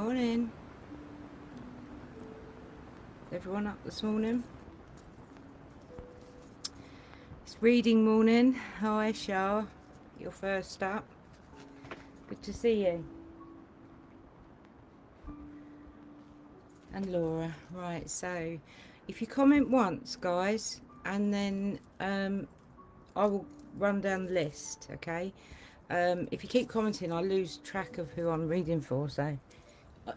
Morning. Everyone up this morning? It's reading morning. Hi, Shah. You're first up. Good to see you. And Laura. Right, so if you comment once, guys, and then I will run down the list, okay? If you keep commenting, I lose track of who I'm reading for, so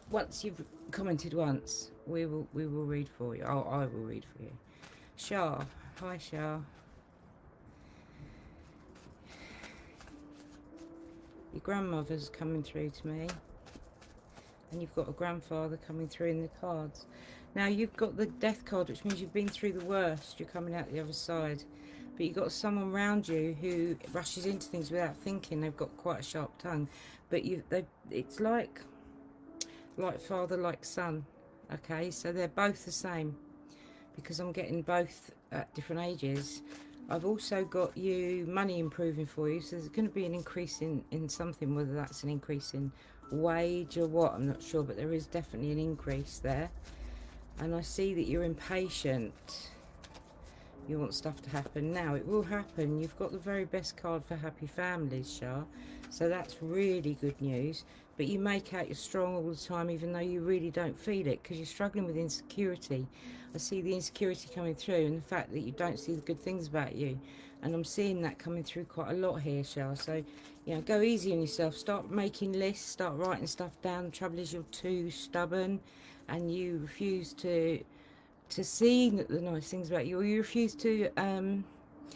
once you've commented once, we will read for you. I will read for you. Shah. Hi, Shah. Your grandmother's coming through to me, and you've got a grandfather coming through in the cards. Now you've got the death card, which means you've been through the worst. You're coming out the other side, but you've got someone around you who rushes into things without thinking. They've got quite a sharp tongue, but it's like father, like son. Okay, so they're both the same, because I'm getting both at different ages. I've also got you money improving for you, so there's going to be an increase in something, whether that's an increase in wage or what, I'm not sure, but there is definitely an increase there. And I see that you're impatient. You want stuff to happen now. It will happen. You've got the very best card for happy families, Shah, so that's really good news. But you make out you're strong all the time, even though you really don't feel it, because you're struggling with insecurity. I see the insecurity coming through, and the fact that you don't see the good things about you, and I'm seeing that coming through quite a lot here, Shah. So, you know, go easy on yourself. Start making lists, start writing stuff down. The trouble is, you're too stubborn, and you refuse to see the nice things about you, or you refuse to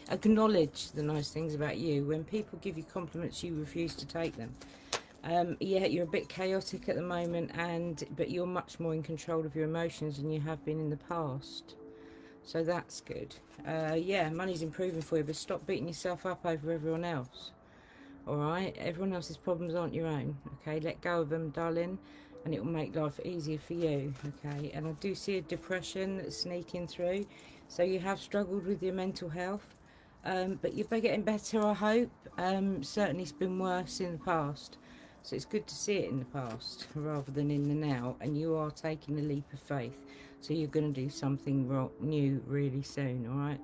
acknowledge the nice things about you. When people give you compliments, you refuse to take them. Yeah, you're a bit chaotic at the moment, but you're much more in control of your emotions than you have been in the past, so that's good. Yeah, money's improving for you, but stop beating yourself up over everyone else. All right, everyone else's problems aren't your own. Okay, let go of them, darling, and it will make life easier for you. Okay, and I do see a depression that's sneaking through, so you have struggled with your mental health, but you're getting better, I hope. Certainly it's been worse in the past, so it's good to see it in the past rather than in the now, and you are taking a leap of faith, so you're going to do something new really soon. All right.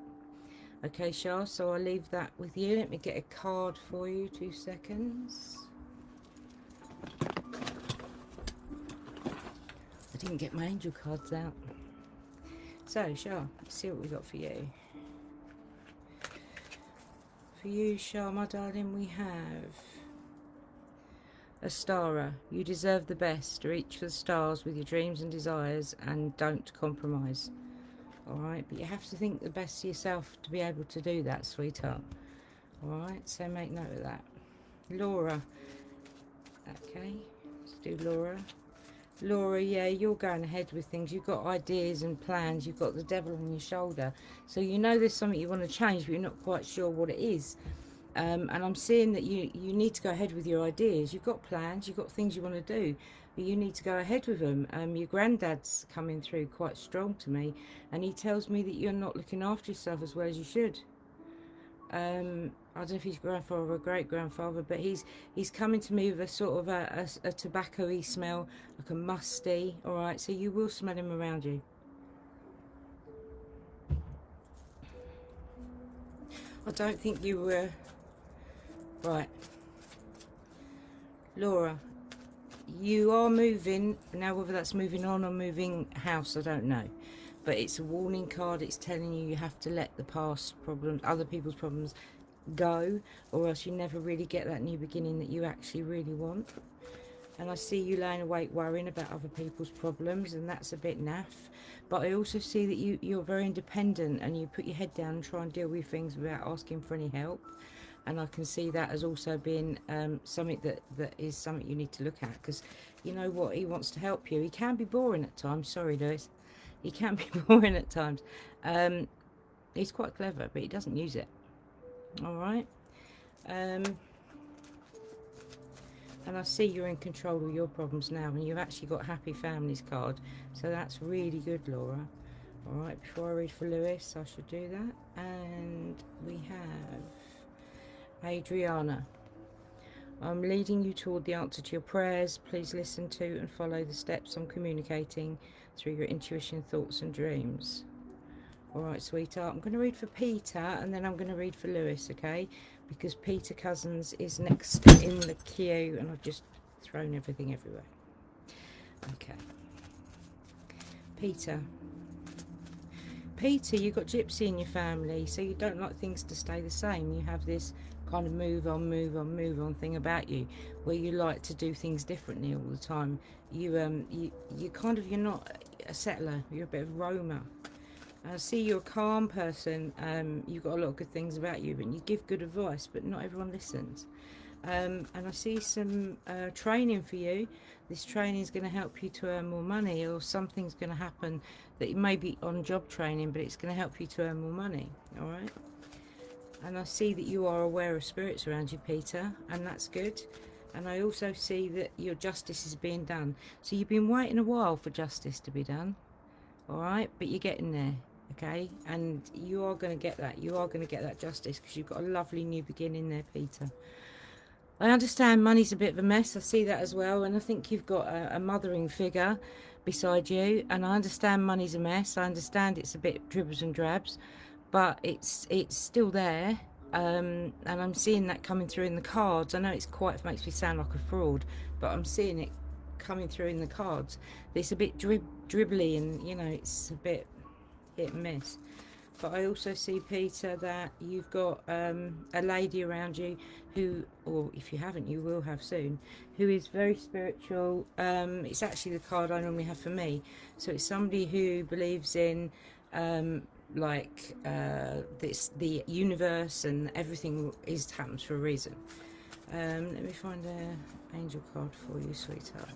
Okay, Shah, so I'll leave that with you. Let me get a card for you, 2 seconds. I didn't get my angel cards out. So, Shah, let's see what we got for you. For you, Shah, my darling, we have a starer. You deserve the best. Reach for the stars with your dreams and desires, and don't compromise. Alright, but you have to think the best of yourself to be able to do that, sweetheart. Alright, so make note of that. Laura. Okay, let's do Laura. Laura, yeah, you're going ahead with things. You've got ideas and plans. You've got the devil on your shoulder. So you know there's something you want to change, but you're not quite sure what it is. And I'm seeing that you need to go ahead with your ideas. You've got plans. You've got things you want to do. But you need to go ahead with them. Your granddad's coming through quite strong to me. And he tells me that you're not looking after yourself as well as you should. I don't know if he's grandfather or great grandfather, but he's coming to me with a sort of a tobacco-y smell, like a musty. All right, so you will smell him around you. I don't think you were right, Laura. You are moving now. Whether that's moving on or moving house, I don't know. But it's a warning card. It's telling you have to let the past problems, other people's problems, go, or else you never really get that new beginning that you actually really want. And I see you laying awake worrying about other people's problems, and that's a bit naff. But I also see that you're very independent, and you put your head down and try and deal with things without asking for any help. And I can see that as also being something that is something you need to look at, because you know what, he wants to help you. He can be boring at times. Sorry, Lewis. He can be boring at times. He's quite clever, but he doesn't use it. All right. And I see you're in control of your problems now, and you've actually got Happy Families card, so that's really good, Laura. All right, before I read for Lewis, I should do that. And we have Adriana. I'm leading you toward the answer to your prayers. Please listen to and follow the steps I'm communicating through your intuition, thoughts and dreams. Alright, sweetheart, I'm going to read for Peter and then I'm going to read for Lewis, okay? Because Peter Cousins is next in the queue and I've just thrown everything everywhere. Okay. Peter. Peter, you've got Gypsy in your family, so you don't like things to stay the same. You have this kind of move on, move on, move on thing about you, where you like to do things differently all the time. You're not a settler. You're a bit of a roamer. I see you're a calm person. You've got a lot of good things about you, and you give good advice, but not everyone listens. And I see some training for you. This training is going to help you to earn more money, or something's going to happen that you may be on job training, but it's going to help you to earn more money. All right. And I see that you are aware of spirits around you, Peter, and that's good. And I also see that your justice is being done. So you've been waiting a while for justice to be done. All right, but you're getting there. Okay, and you are going to get that. You are going to get that justice because you've got a lovely new beginning there, Peter. I understand money's a bit of a mess. I see that as well. And I think you've got a mothering figure beside you. And I understand money's a mess. I understand it's a bit dribbles and drabs. But it's still there. And I'm seeing that coming through in the cards. I know it makes me sound like a fraud. But I'm seeing it coming through in the cards. It's a bit dribbly and, you know, it's a bit hit and miss. But I also see, Peter, that you've got a lady around you who, or if you haven't, you will have soon, who is very spiritual. It's actually the card I normally have for me. So it's somebody who believes in the universe and everything happens for a reason. Let me find an angel card for you, sweetheart.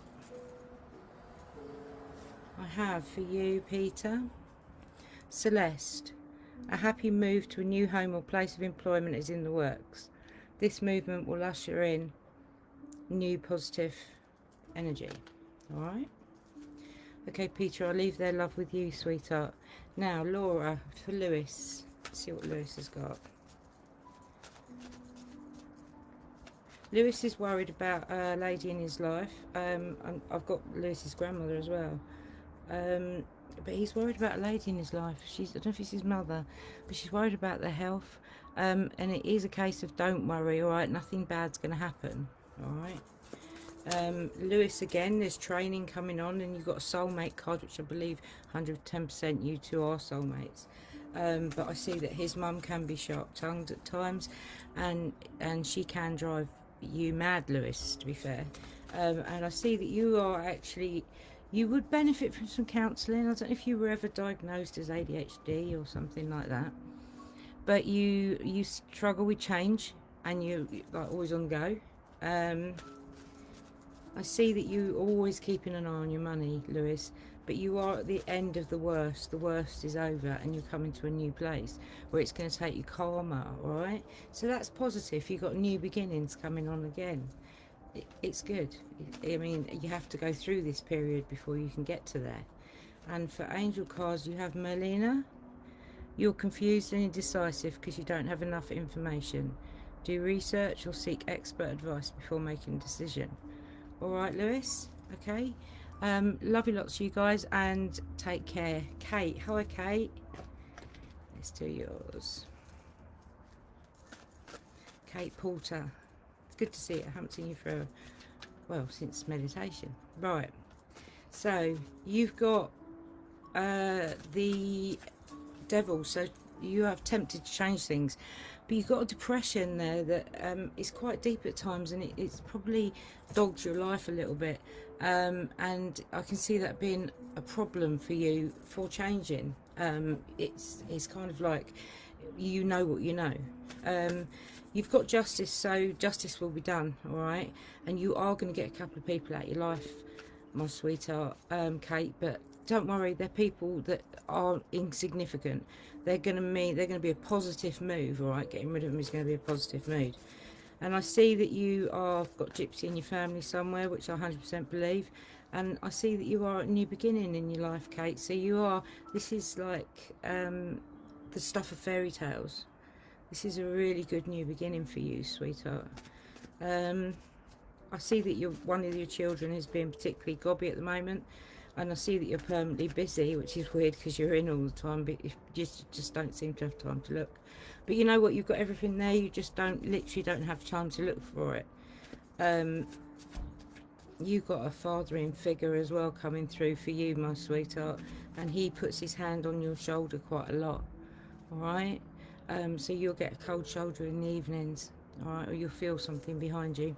I have for you, Peter, Celeste. A happy move to a new home or place of employment is in the works. This movement will usher in new positive energy. Alright? Okay, Peter, I'll leave their love with you, sweetheart. Now, Laura, for Lewis. Let's see what Lewis has got. Lewis is worried about a lady in his life. I've got Lewis's grandmother as well. But he's worried about a lady in his life. I don't know if it's his mother, but she's worried about their health. And it is a case of don't worry, all right? Nothing bad's going to happen, all right? Lewis, again, there's training coming on, and you've got a soulmate card, which I believe 110% you two are soulmates. But I see that his mum can be sharp-tongued at times, and she can drive you mad, Lewis, to be fair. And I see that you are actually... You would benefit from some counselling. I don't know if you were ever diagnosed as ADHD or something like that. But you struggle with change and you're like always on the go. I see that you're always keeping an eye on your money, Lewis. But you are at the end of the worst. The worst is over and you're coming to a new place where it's going to take you calmer, alright? So that's positive. You've got new beginnings coming on again. It's good. I mean, you have to go through this period before you can get to there. And for angel cards, you have Merlina. You're confused and indecisive because you don't have enough information. Do research or seek expert advice before making a decision. All right, Lewis. Okay. Love you lots, you guys, and take care. Kate. Hi, Kate. Let's do yours. Kate Porter. Good to see you. I haven't seen you for, well, since meditation. Right. So you've got the devil. So you have tempted to change things, but you've got a depression there that is quite deep at times, and it's probably dogged your life a little bit. And I can see that being a problem for you for changing. It's kind of like you know what you know. You've got justice, so justice will be done, all right? And you are going to get a couple of people out of your life, my sweetheart, Kate, but don't worry, they're people that are insignificant. They're going to be a positive move, all right? Getting rid of them is going to be a positive mood. And I see that you are got Gypsy in your family somewhere, which I 100% believe. And I see that you are at a new beginning in your life, Kate. So you are, this is like the stuff of fairy tales. This is a really good new beginning for you, sweetheart. I see that one of your children is being particularly gobby at the moment, and I see that you're permanently busy, which is weird because you're in all the time, but you just don't seem to have time to look. But you know what? You've got everything there. You just literally don't have time to look for it. You've got a fathering figure as well coming through for you, my sweetheart, and he puts his hand on your shoulder quite a lot. All right. So you'll get a cold shoulder in the evenings. All right, or you'll feel something behind you.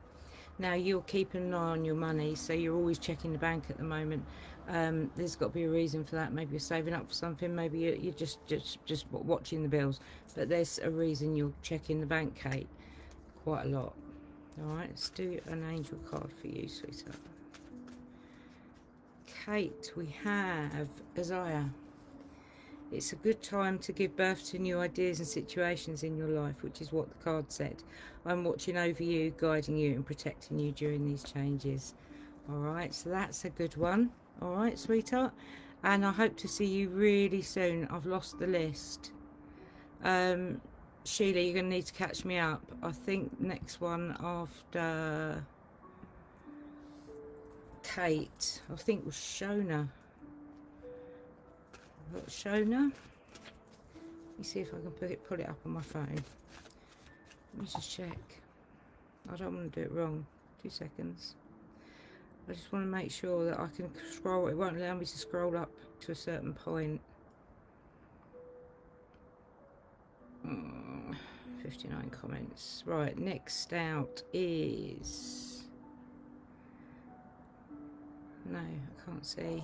Now you're keeping an eye on your money, so you're always checking the bank at the moment. There's got to be a reason for that. Maybe you're saving up for something. Maybe you're just watching the bills. But there's a reason you're checking the bank, Kate, quite a lot. All right, let's do an angel card for you, sweetheart. Kate, we have Isaiah. It's a good time to give birth to new ideas and situations in your life, which is what the card said. I'm watching over you, guiding you and protecting you during these changes. All right, so that's a good one. All right, sweetheart. And I hope to see you really soon. I've lost the list. Sheila, you're going to need to catch me up. I think next one after Kate, I think was Shona. Got Shona. Let me see if I can pull it up on my phone. Let me just check. I don't want to do it wrong. 2 seconds. I just want to make sure that I can scroll. It won't allow me to scroll up to a certain point. 59 comments. Right, next out is... No, I can't see.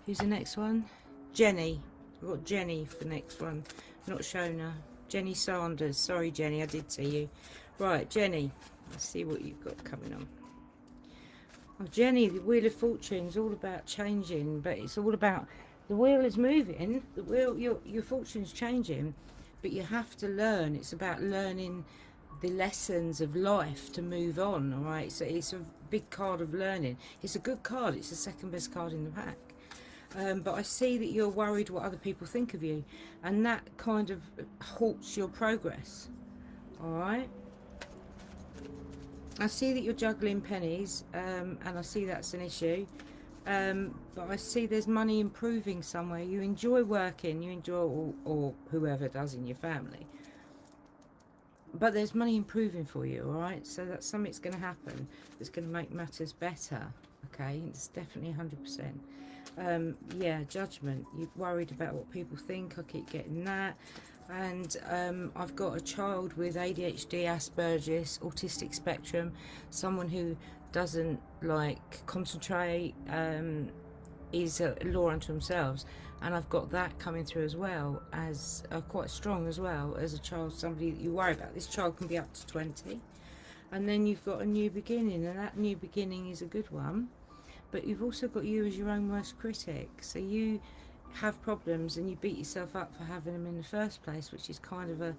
Who's the next one? Jenny. I've got Jenny for the next one. Not Shona. Jenny Sanders. Sorry, Jenny, I did see you. Right, Jenny. Let's see what you've got coming on. Oh, Jenny, the Wheel of Fortune is all about changing, but it's all about... The wheel is moving. The wheel, your fortune's changing, but you have to learn. It's about learning the lessons of life to move on, all right? So it's a big card of learning. It's a good card. It's the second best card in the pack. But I see that you're worried what other people think of you, and that kind of halts your progress, all right? I see that you're juggling pennies, and I see that's an issue, but I see there's money improving somewhere. You enjoy working, you enjoy, or whoever does in your family, but there's money improving for you, all right? So that's something's going to happen that's going to make matters better, okay? It's definitely 100%. Yeah, judgment. You're worried about what people think. I keep getting that. And I've got a child with ADHD, Asperger's, autistic spectrum, someone who doesn't like concentrate, is a law unto themselves, and I've got that coming through as well as quite strong as well as a child, somebody that you worry about. This child can be up to 20, and then you've got a new beginning, and that new beginning is a good one. But you've also got you as your own worst critic, so you have problems and you beat yourself up for having them in the first place, which is kind of a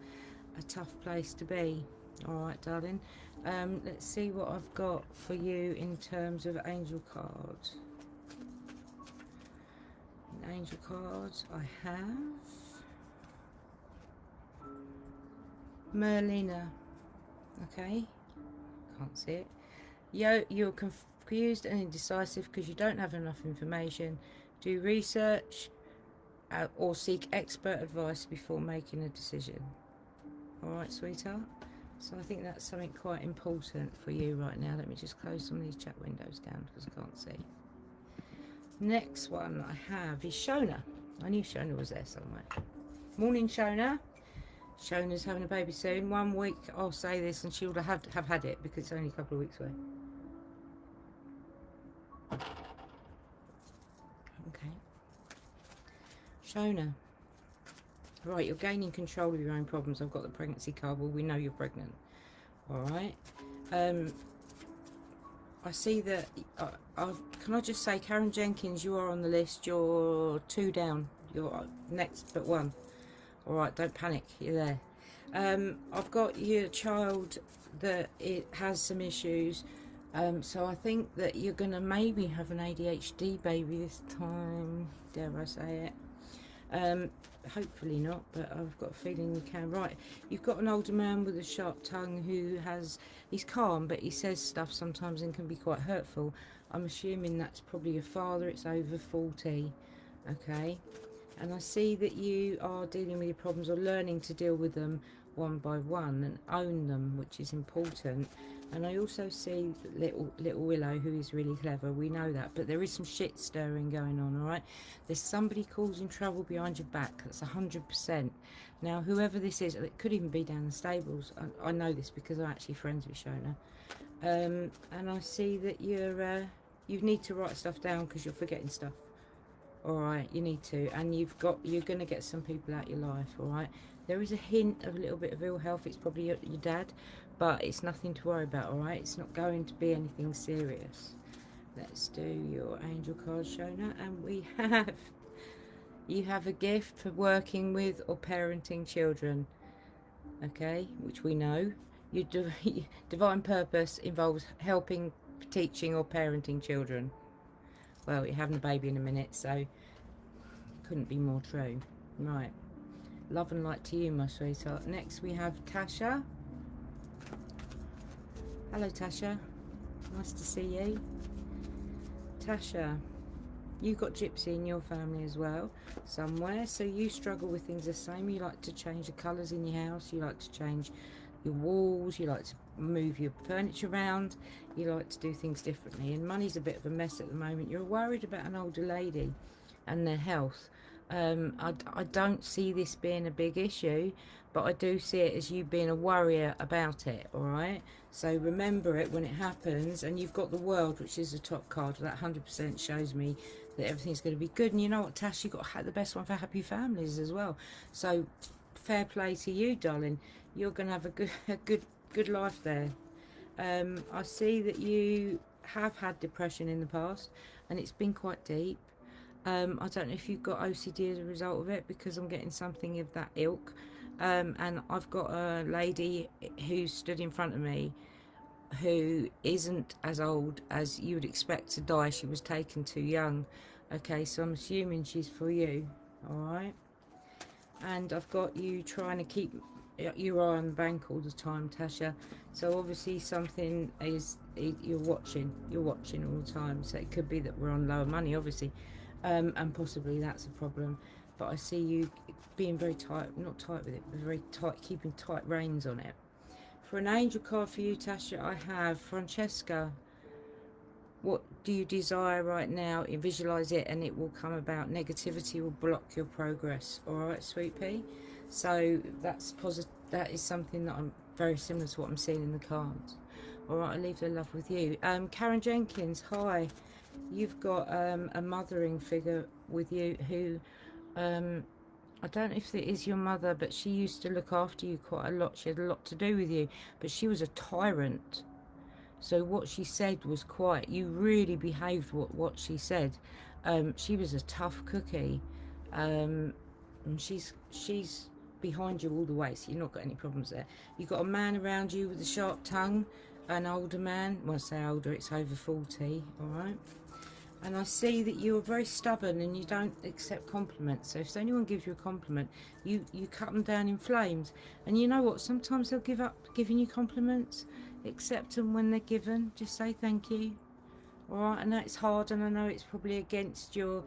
tough place to be. All right, darling. Let's see what I've got for you in terms of angel cards. Angel cards, I have Merlina. Okay, can't see it. You're confused and indecisive because you don't have enough information. Do research or seek expert advice before making a decision. Alright, sweetheart? So I think that's something quite important for you right now. Let me just close some of these chat windows down because I can't see. Next one I have is Shona. I knew Shona was there somewhere. Morning, Shona. Shona's having a baby soon. 1 week, I'll say this, and she'll have had it because it's only a couple of weeks away. Okay. Shona. Right, you're gaining control of your own problems. I've got the pregnancy card. Well, we know you're pregnant. Alright. I see that... can I just say, Karen Jenkins, you are on the list. You're 2 down. You're next but 1. Alright, don't panic. You're there. I've got your child that it has some issues. So I think that you're going to maybe have an ADHD baby this time. Dare I say it. Hopefully not, but I've got a feeling you can. Right, you've got an older man with a sharp tongue who he's calm, but he says stuff sometimes and can be quite hurtful. I'm assuming that's probably your father. It's over 40, okay? And I see that you are dealing with your problems or learning to deal with them one by one and own them, which is important. And I also see little Willow, who is really clever. We know that, but there is some shit stirring going on. All right, there's somebody causing trouble behind your back. That's 100%. Now, whoever this is, it could even be down the stables. I know this because I'm actually friends with Shona. And I see that you need to write stuff down because you're forgetting stuff. All right, you need to, and you're going to get some people out your life. All right, there is a hint of a little bit of ill health. It's probably your dad, but it's nothing to worry about. All right, it's not going to be anything serious. Let's do your angel card, Shona, and we have you have a gift for working with or parenting children. Okay, which we know. Your divine purpose involves helping, teaching, or parenting children. Well, you're having a baby in a minute, so couldn't be more true. Right. Love and light to you, my sweetheart. Next we have Tasha. Hello, Tasha. Nice to see you. Tasha, you've got Gypsy in your family as well, somewhere. So you struggle with things the same. You like to change the colours in your house. You like to change your walls. You like to move your furniture around. You like to do things differently, and money's a bit of a mess at the moment. You're worried about an older lady and their health. I don't see this being a big issue, but I do see it as you being a worrier about it. All right, so remember it when it happens. And you've got the World, which is the top card. That 100% shows me that everything's going to be good. And you know what, Tash, you've got the best one for happy families as well. So fair play to you, darling. You're going to have a good life there. I see that you have had depression in the past, and it's been quite deep. I don't know if you've got OCD as a result of it, because I'm getting something of that ilk. And I've got a lady who stood in front of me who isn't as old as you would expect to die. She was taken too young. Okay, so I'm assuming she's for you. All right. And I've got you trying to keep your eye on the bank all the time, Tasha. So obviously something is you're watching all the time. So it could be that we're on lower money, obviously, and possibly that's a problem. But I see you being very tight, not tight with it, but very tight, keeping tight reins on it. For an angel card for you, Tasha, I have Francesca. What do you desire right now? You visualize it and it will come about. Negativity will block your progress. All right, sweet pea. So that's positive. That is something that I'm very similar to what I'm seeing in the cards. All right, I leave the love with you. Karen Jenkins, hi. You've got a mothering figure with you who, I don't know if it is your mother, but she used to look after you quite a lot. She had a lot to do with you, but she was a tyrant. So what she said was quite, you really behaved what she said. She was a tough cookie. And she's behind you all the way, so you've not got any problems there. You've got a man around you with a sharp tongue, an older man. When I say older, it's over 40, all right? And I see that you're very stubborn and you don't accept compliments. So if anyone gives you a compliment, you cut them down in flames. And you know what? Sometimes they'll give up giving you compliments. Accept them when they're given. Just say thank you. All right? I know it's hard, and I know it's probably against your,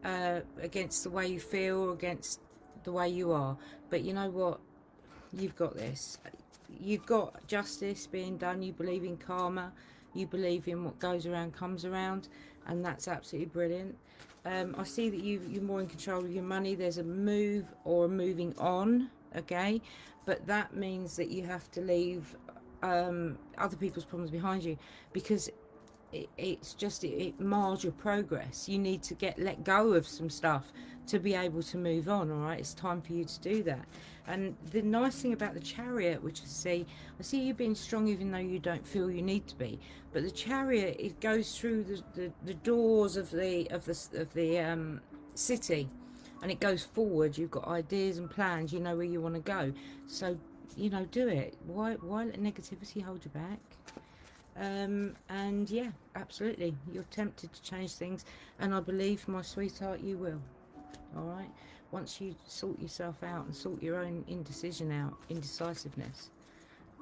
against the way you feel, or against the way you are. But you know what? You've got this. You've got justice being done. You believe in karma. You believe in what goes around comes around, and that's absolutely brilliant. I see that you're more in control of your money. There's a move or a moving on, okay? But that means that you have to leave other people's problems behind you, because it mars your progress. You need to let go of some stuff to be able to move on. All right, it's time for you to do that. And the nice thing about the Chariot, which I see you being strong even though you don't feel you need to be, but the Chariot, it goes through the doors of the city, and it goes forward. You've got ideas and plans. You know where you want to go, so you know, do it. Why let negativity hold you back? And yeah, absolutely, you're tempted to change things, and I believe, my sweetheart, you will. All right, once you sort yourself out and sort your own indecision out, indecisiveness.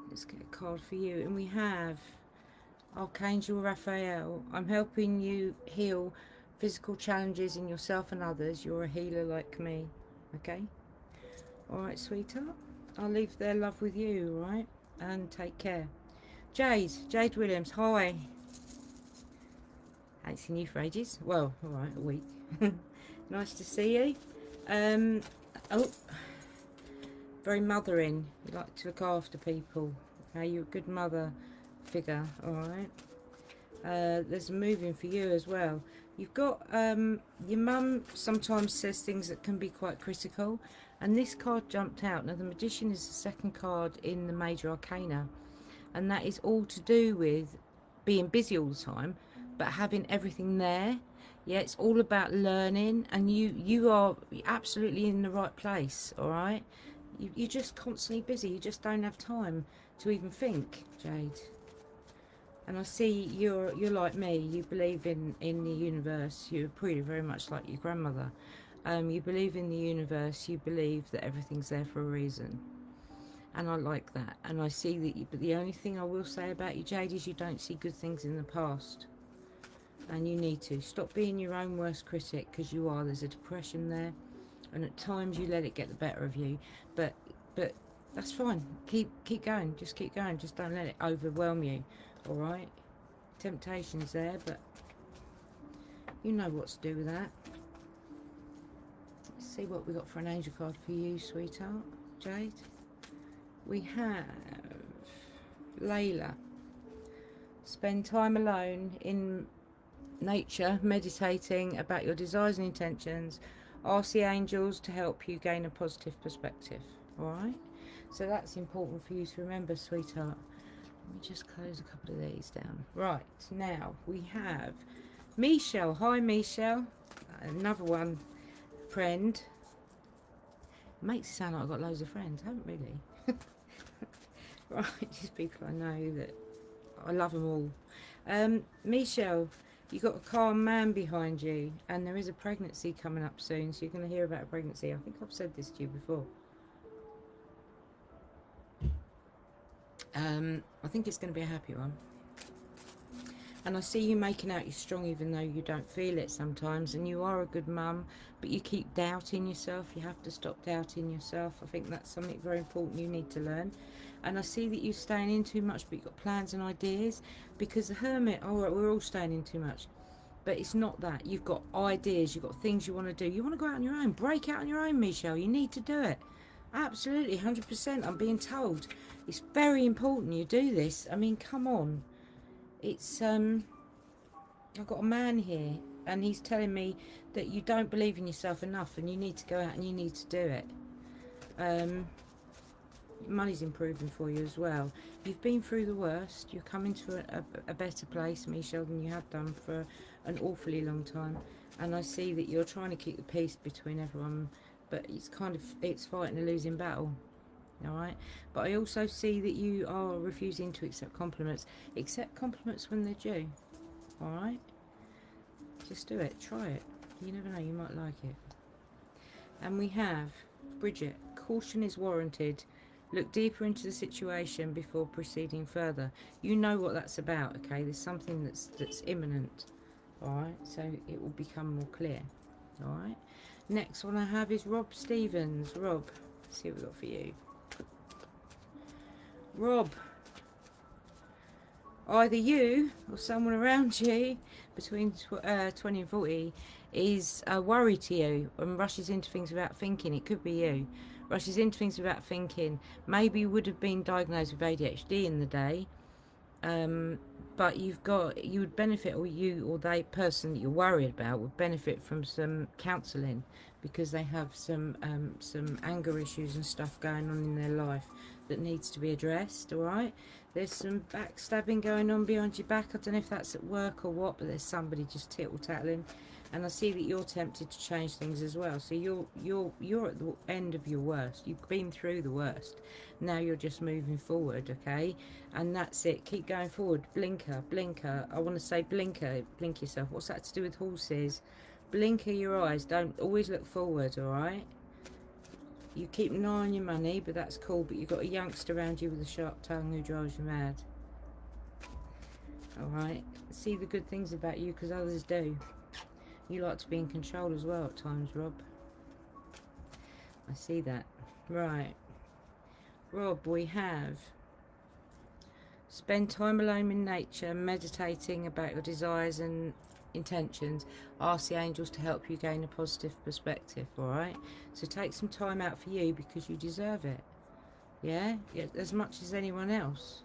Let's get a card for you. And we have Archangel Raphael. I'm helping you heal physical challenges in yourself and others. You're a healer like me. Okay? Alright, sweetheart. I'll leave their love with you, alright? And take care. Jade Williams, hi. Ain't seen you for ages. Well, alright, a week. Nice to see you. Oh, very mothering. You like to look after people. Okay, you're a good mother figure, alright. There's moving for you as well. You've got your mum sometimes says things that can be quite critical, and this card jumped out. Now the Magician is the second card in the Major Arcana, and that is all to do with being busy all the time but having everything there. Yeah, it's all about learning, and you are absolutely in the right place, all right. You're just constantly busy. You just don't have time to even think, Jade. And I see you're like me. You believe in the universe. You're pretty very much like your grandmother. You believe in the universe. You believe that everything's there for a reason. And I like that. And I see that you, but the only thing I will say about you, Jade, is you don't see good things in the past. And you need to stop being your own worst critic, because you are. There's a depression there, and at times you let it get the better of you. But that's fine. Keep going. Just keep going. Just don't let it overwhelm you. All right. Temptation's there, but you know what to do with that. Let's see what we got for an angel card for you, sweetheart, Jade. We have Layla. Spend time alone in nature, meditating about your desires and intentions. Ask the angels to help you gain a positive perspective. Alright? So that's important for you to remember, sweetheart. Let me just close a couple of these down. Right, now we have Michelle. Hi, Michelle. Another one, friend. Makes it sound like I've got loads of friends. I haven't really. Right, just people I know that I love them all. Michelle, you've got a calm man behind you, and there is a pregnancy coming up soon, so you're going to hear about a pregnancy. I think I've said this to you before. I think it's going to be a happy one. And I see you making out you're strong even though you don't feel it sometimes, and you are a good mum, but you keep doubting yourself. You have to stop doubting yourself. I think that's something very important you need to learn. And I see that you're staying in too much, but you've got plans and ideas, because the Hermit, alright, we're all staying in too much, but it's not that. You've got ideas, you've got things you want to do. You want to go out on your own, break out on your own, Michelle. You need to do it. Absolutely, 100%. I'm being told it's very important you do this. I mean, come on. It's I've got a man here, and he's telling me that you don't believe in yourself enough, and you need to go out and you need to do it. Money's improving for you as well. You've been through the worst. You're coming to a better place, Michelle, than you have done for an awfully long time. And I see that you're trying to keep the peace between everyone, but it's fighting a losing battle. Alright, but I also see that you are refusing to accept compliments. Accept compliments when they're due. Alright, just do it, try it. You never know, you might like it. And we have Bridget. Caution is warranted. Look deeper into the situation before proceeding further. You know what that's about, okay? There's something that's imminent. Alright, so it will become more clear. Alright, next one I have is Rob Stevens. Rob, let's see what we've got for you. Rob, either you or someone around you between 20 and 40 is a worry to you and rushes into things without thinking. It could be you. Rushes into things without thinking. Maybe you would have been diagnosed with ADHD in the day, but you would benefit, or you or the person that you're worried about would benefit from some counselling, because they have some anger issues and stuff going on in their life that needs to be addressed. All right, there's some backstabbing going on behind your back. I don't know if that's at work or what, but there's somebody just tittle-tattling, and I see that you're tempted to change things as well. So you're at the end of your worst. You've been through the worst. Now you're just moving forward, okay? And that's it. Keep going forward. Blinker, blinker. I want to say blinker. Blink yourself. What's that to do with horses? Blinker your eyes. Don't always look forward, all right? You keep an eye on your money, but that's cool. But you've got a youngster around you with a sharp tongue who drives you mad. Alright? See the good things about you, because others do. You like to be in control as well at times, Rob. I see that. Right. Rob, we have... Spend time alone in nature, meditating about your desires and intentions. Ask the angels to help you gain a positive perspective, alright? So take some time out for you, because you deserve it. Yeah? As much as anyone else.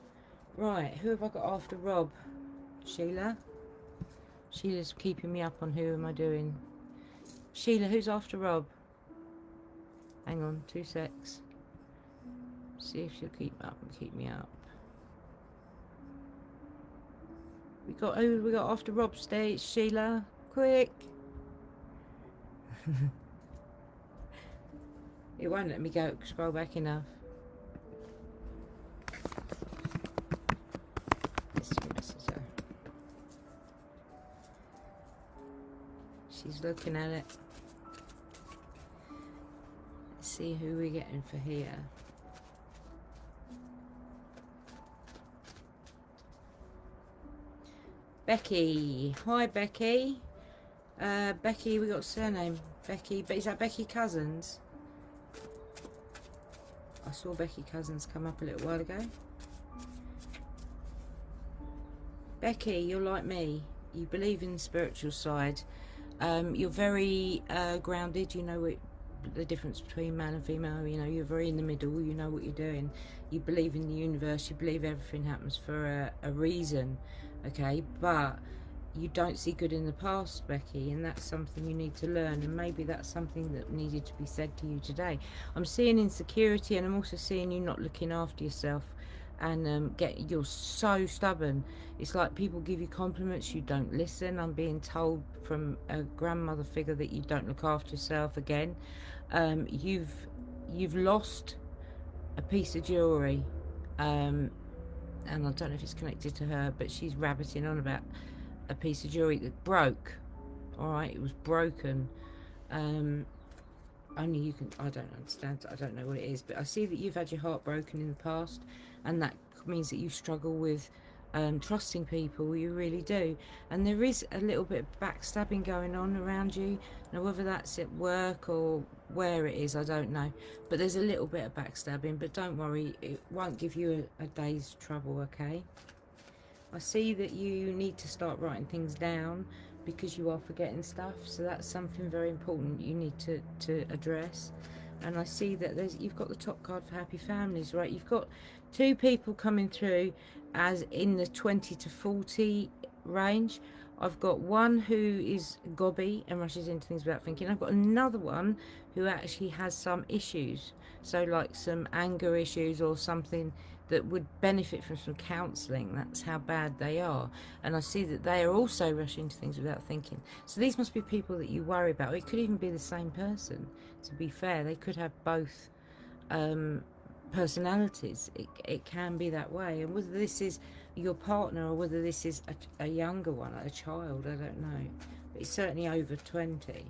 Right, who have I got after Rob? Sheila? Sheila's keeping me up on who am I doing. Sheila, who's after Rob? Hang on, 2 secs. See if she'll keep me up. Who we got after Rob stage? Sheila, quick. It won't let me go scroll back enough. Let's message her. She's looking at it. Let's see who we're getting for here. Becky. Hi, Becky. Becky, we got a surname. Becky. But is that Becky Cousins? I saw Becky Cousins come up a little while ago. Becky, you're like me. You believe in the spiritual side. You're very grounded. You know the difference between man and female. You know, you're very in the middle. You know what you're doing. You believe in the universe. You believe everything happens for a reason. Okay, but you don't see good in the past, Becky, and that's something you need to learn, and maybe that's something that needed to be said to you today. I'm seeing insecurity, and I'm also seeing you not looking after yourself, and you're so stubborn. It's like people give you compliments, you don't listen. I'm being told from a grandmother figure that you don't look after yourself again. You've lost a piece of jewellery, and I don't know if it's connected to her, but she's rabbiting on about a piece of jewellery that broke. Alright, it was broken. Only you can... I don't understand. I don't know what it is. But I see that you've had your heart broken in the past, and that means that you struggle with trusting people. You really do. And there is a little bit of backstabbing going on around you. Now, whether that's at work or where it is, I don't know. But there's a little bit of backstabbing. But don't worry, it won't give you a day's trouble, okay? I see that you need to start writing things down, because you are forgetting stuff. So that's something very important you need to address. And I see that you've got the top card for happy families, right? You've got 2 people coming through as in the 20 to 40 range. I've got one who is gobby and rushes into things without thinking. I've got another one who actually has some issues. So like some anger issues or something that would benefit from some counselling. That's how bad they are. And I see that they are also rushing into things without thinking. So these must be people that you worry about. It could even be the same person, to be fair. They could have both personalities. It can be that way. And whether this is your partner or whether this is a younger one, a child, I don't know. But it's certainly over 20.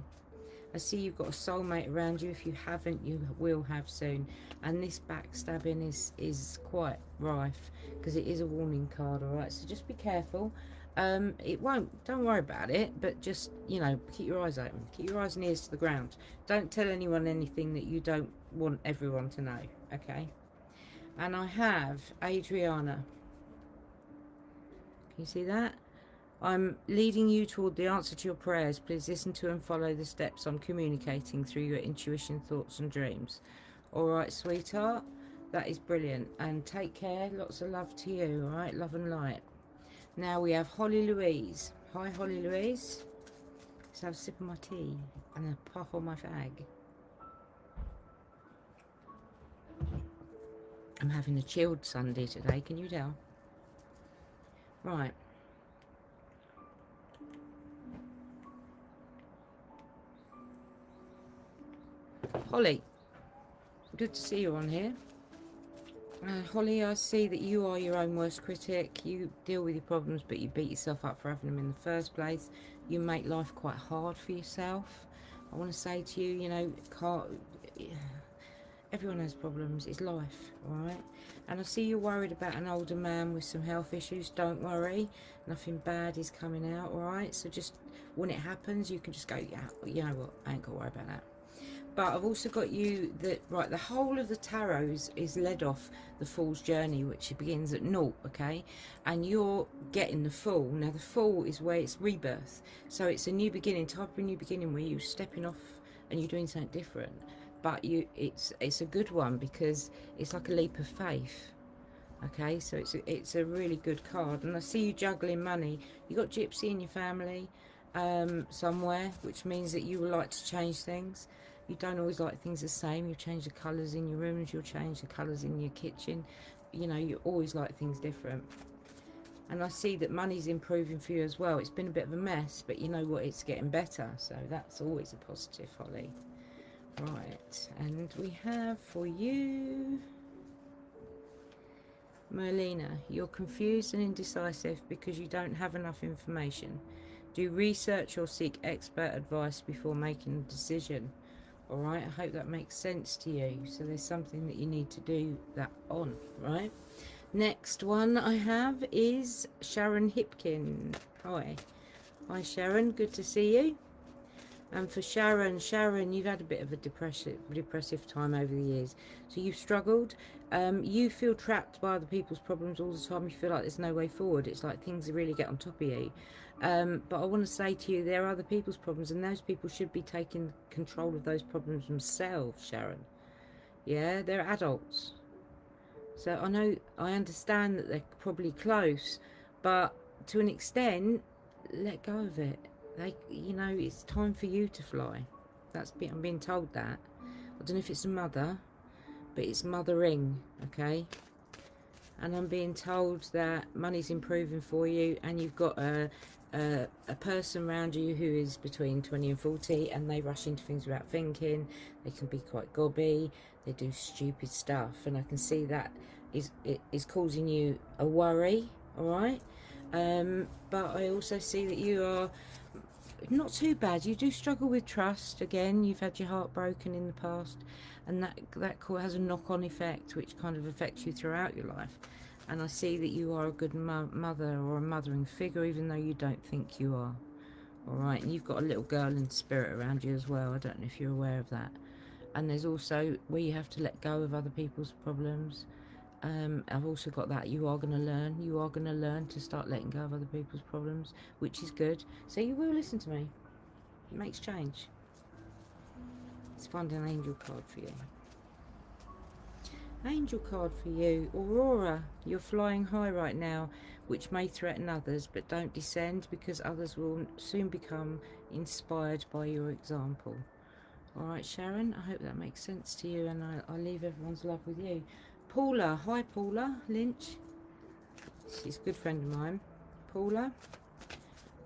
I see you've got a soulmate around you. If you haven't, you will have soon. And this backstabbing is quite rife, because it is a warning card, alright? So just be careful. It won't, don't worry about it, but just, you know, keep your eyes open. Keep your eyes and ears to the ground. Don't tell anyone anything that you don't want everyone to know, okay? And I have Adriana. Can you see that? I'm leading you toward the answer to your prayers. Please listen to and follow the steps I'm communicating through your intuition, thoughts and dreams. Alright, sweetheart? That is brilliant. And take care. Lots of love to you, alright? Love and light. Now we have Holly Louise. Hi, Holly Louise. Let's have a sip of my tea and a puff on my fag. I'm having a chilled Sunday today, can you tell? Right. Holly, good to see you on here. Holly, I see that you are your own worst critic. You deal with your problems, but you beat yourself up for having them in the first place. You make life quite hard for yourself. I want to say to you, you know, Everyone has problems. It's life, all right? And I see you're worried about an older man with some health issues. Don't worry. Nothing bad is coming out, all right? So just when it happens, you can just go, yeah, you know what? I ain't got to worry about that. But I've also got you that, right, the whole of the tarot is led off the Fool's journey, which begins at naught, okay? And you're getting the Fool. Now, the Fool is where it's rebirth. So it's a new beginning, type of new beginning where you're stepping off and you're doing something different. But it's a good one because it's like a leap of faith. Okay, so it's a really good card. And I see you juggling money. You got Gypsy in your family somewhere, which means that you would like to change things. You don't always like things the same. You change the colours in your rooms, you'll change the colours in your kitchen. You know, you always like things different. And I see that money's improving for you as well. It's been a bit of a mess, but you know what, it's getting better. So that's always a positive, Holly. Right, and we have for you, Merlina, you're confused and indecisive because you don't have enough information. Do research or seek expert advice before making a decision. All right, I hope that makes sense to you. So there's something that you need to do that on, right? Next one I have is Sharon Hipkin. Hi. Hi, Sharon. Good to see you. And for Sharon, you've had a bit of a depressive time over the years. So you've struggled. You feel trapped by other people's problems all the time. You feel like there's no way forward. It's like things really get on top of you. But I want to say to you, there are other people's problems, and those people should be taking control of those problems themselves, Sharon. Yeah, they're adults. So I understand that they're probably close, but to an extent, let go of it. You know, it's time for you to fly. I'm being told that. I don't know if it's a mother, but it's mothering, okay? And I'm being told that money's improving for you, and you've got a person around you who is between 20 and 40, and they rush into things without thinking. They can be quite gobby. They do stupid stuff, and I can see that is causing you a worry, all right? But I also see that you are not too bad. You do struggle with trust. Again, you've had your heart broken in the past, and that has a knock-on effect which kind of affects you throughout your life. And I see that you are a good mother or a mothering figure, even though you don't think you are. All right, and you've got a little girl in spirit around you as well. I don't know if you're aware of that. And there's also where you have to let go of other people's problems. I've also got that you are going to learn to start letting go of other people's problems, which is good. So you will listen to me. It makes change. Let's find an angel card for you. Angel card for you, Aurora. You're flying high right now, which may threaten others, but don't descend, because others will soon become inspired by your example. All right, Sharon, I hope that makes sense to you, and I leave everyone's love with you. Paula, hi Paula Lynch. She's a good friend of mine. Paula,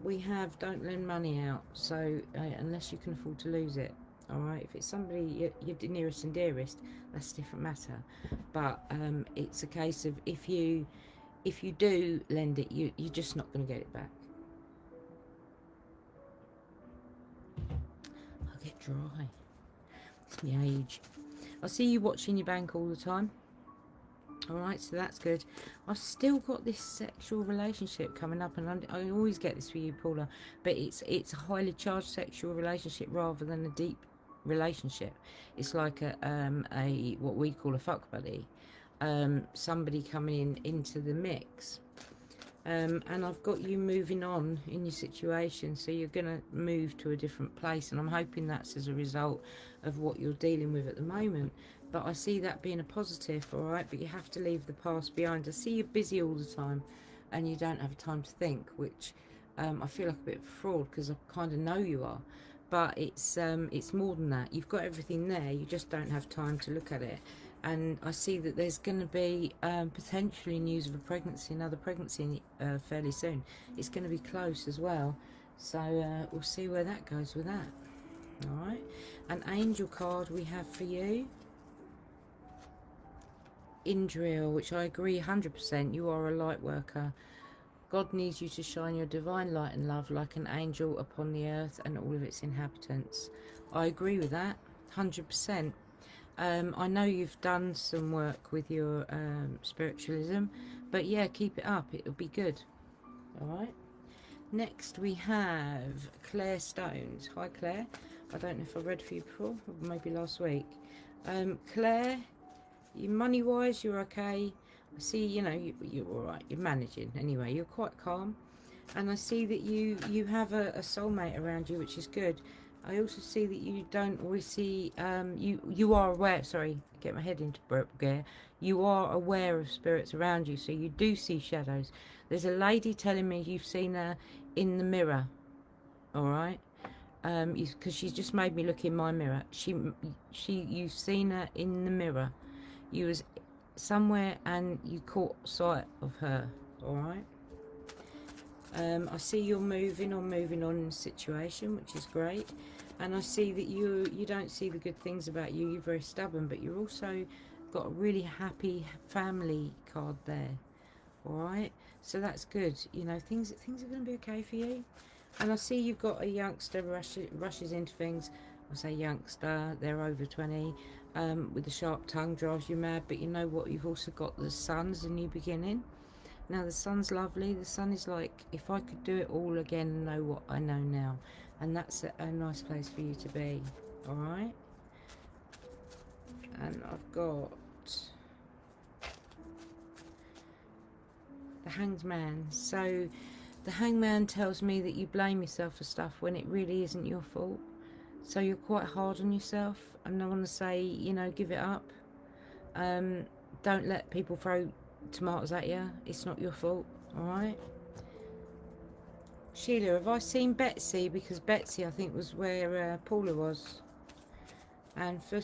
we have don't lend money out, so unless you can afford to lose it. All right, if it's somebody you're nearest and dearest, that's a different matter. But it's a case of if you do lend it, you're just not going to get it back. I get dry. It's my age. I see you watching your bank all the time. Alright, so that's good. I've still got this sexual relationship coming up, and I always get this for you, Paula, but it's a highly charged sexual relationship rather than a deep relationship. It's like a what we call a fuck buddy, somebody coming into the mix. And I've got you moving on in your situation, so you're going to move to a different place, and I'm hoping that's as a result of what you're dealing with at the moment. But I see that being a positive, all right? But you have to leave the past behind. I see you're busy all the time, and you don't have time to think, which I feel like a bit of a fraud, because I kind of know you are. But it's more than that. You've got everything there. You just don't have time to look at it. And I see that there's going to be potentially news of another pregnancy fairly soon. It's going to be close as well. So we'll see where that goes with that. All right. An angel card we have for you. Indriel, which I agree 100%. You are a light worker. God needs you to shine your divine light and love like an angel upon the earth and all of its inhabitants. I agree with that 100%. I know you've done some work with your spiritualism, but yeah, keep it up. It'll be good. All right. Next we have Claire Stones. Hi Claire. I don't know if I read for you before, maybe last week. Claire, you money wise you're okay. I see, you know, you're all right. You're managing anyway. You're quite calm, and I see that you have a soulmate around you, which is good. I also see that you don't always see you are aware. Sorry, get my head into gear. You are aware of spirits around you, so you do see shadows. There's a lady telling me you've seen her in the mirror. All right, because she's just made me look in my mirror. You've seen her in the mirror. You was somewhere and you caught sight of her. All right. I see you're moving on in the situation, which is great. And I see that you don't see the good things about you. You're very stubborn, but you're also got a really happy family card there. All right, so that's good. You know, things are going to be okay for you. And I see you've got a youngster rushes into things. I say youngster, they're over 20, with the sharp tongue, drives you mad. But you know what? You've also got the sun as a new beginning. Now the sun's lovely. The sun is like, if I could do it all again and know what I know now. And that's a nice place for you to be. Alright? And I've got the Hanged Man. So the Hanged Man tells me that you blame yourself for stuff when it really isn't your fault. So you're quite hard on yourself. And I want to say, you know, give it up. Don't let people throw tomatoes at you. It's not your fault. Alright? Sheila, have I seen Betsy? Because Betsy, I think, was where Paula was. And for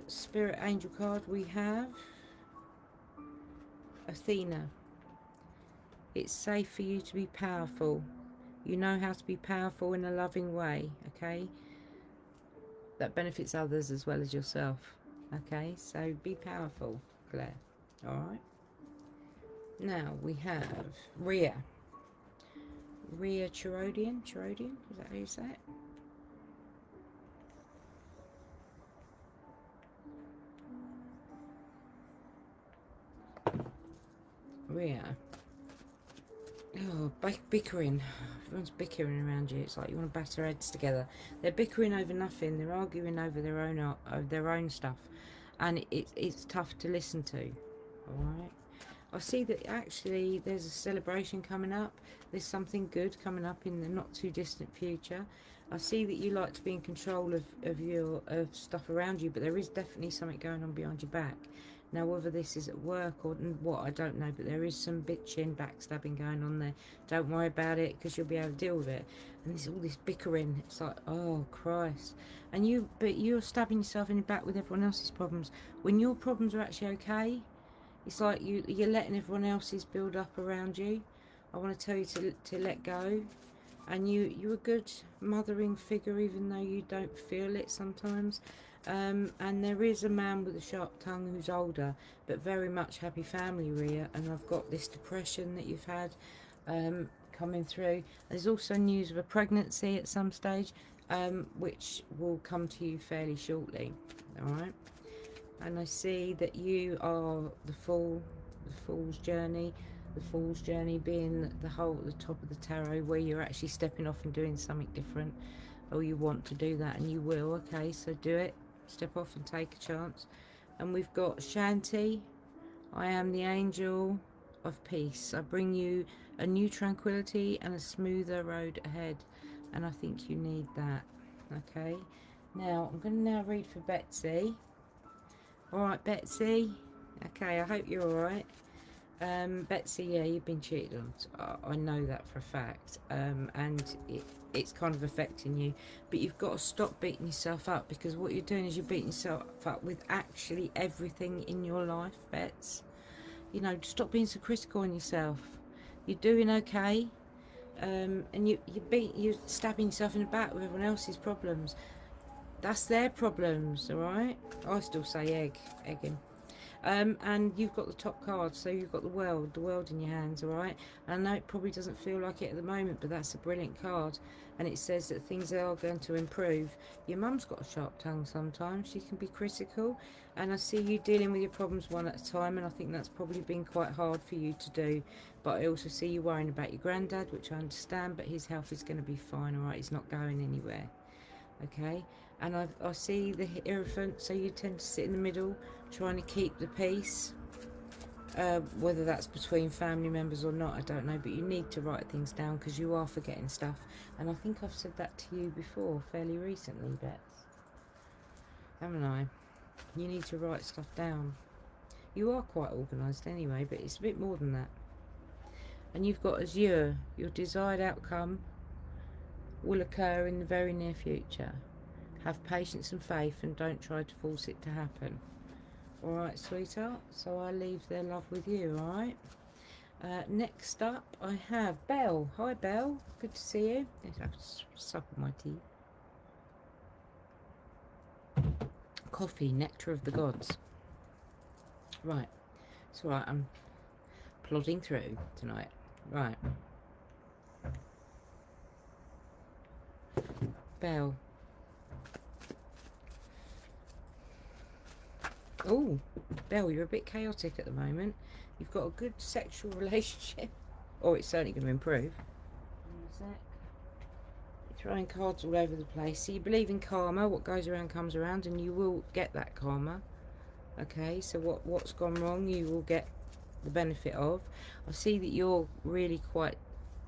Spirit Angel card, we have Athena. It's safe for you to be powerful. You know how to be powerful in a loving way, okay? That benefits others as well as yourself, okay? So be powerful, Claire. Alright? Now we have Rhea. Rhea Cherodian, is that how you say it? Rhea. Oh, bickering. Everyone's bickering around you. It's like you want to batter heads together. They're bickering over nothing. They're arguing over their own stuff, and it's tough to listen to. All right. I see that actually there's a celebration coming up. There's something good coming up in the not too distant future. I see that you like to be in control of stuff around you, but there is definitely something going on behind your back. Now, whether this is at work or what, I don't know, but there is some bitching, backstabbing going on there. Don't worry about it, because you'll be able to deal with it. And there's all this bickering. It's like, oh, Christ. But you're stabbing yourself in the back with everyone else's problems. When your problems are actually okay, it's like you're letting everyone else's build up around you. I want to tell you to let go. And you're a good mothering figure, even though you don't feel it sometimes. And there is a man with a sharp tongue who's older, but very much happy family, Rhea. And I've got this depression that you've had coming through. There's also news of a pregnancy at some stage, which will come to you fairly shortly. All right. And I see that you are the fool's journey. The fool's journey being the top of the tarot, where you're actually stepping off and doing something different, or you want to do that, and you will. Okay, so do it. Step off and take a chance. And we've got Shanti. I am the angel of peace. I bring you a new tranquility and a smoother road ahead. And I think you need that. Okay. Now, I'm going to now read for Betsy. Alright, Betsy. Okay, I hope you're alright. Betsy, yeah, you've been cheated on. I know that for a fact. And it's kind of affecting you. But you've got to stop beating yourself up, because what you're doing is you're beating yourself up with actually everything in your life, Bets. You know, stop being so critical on yourself. You're doing okay. And you're stabbing yourself in the back with everyone else's problems. That's their problems, alright? I still say egging. And you've got the top card, so you've got the world in your hands, all right? And I know it probably doesn't feel like it at the moment, but that's a brilliant card. And it says that things are going to improve. Your mum's got a sharp tongue sometimes. She can be critical. And I see you dealing with your problems one at a time, and I think that's probably been quite hard for you to do. But I also see you worrying about your granddad, which I understand, but his health is going to be fine, all right? He's not going anywhere, okay? And I see the Hierophant, so you tend to sit in the middle, trying to keep the peace. Whether that's between family members or not, I don't know, but you need to write things down because you are forgetting stuff. And I think I've said that to you before, fairly recently, Beth, haven't I? You need to write stuff down. You are quite organised anyway, but it's a bit more than that. And you've got Azure, your desired outcome will occur in the very near future. Have patience and faith and don't try to force it to happen. Alright, sweetheart, so I leave their love with you, alright? Next up, I have Belle. Hi, Belle. Good to see you. Let's have a sup of my tea. Coffee, nectar of the gods. Right, it's alright, I'm plodding through tonight. Right. Belle. Oh, Belle, you're a bit chaotic at the moment. You've got a good sexual relationship. Or it's certainly going to improve. You're throwing cards all over the place. So you believe in karma. What goes around comes around, and you will get that karma. Okay, so what's gone wrong, you will get the benefit of. I see that you're really quite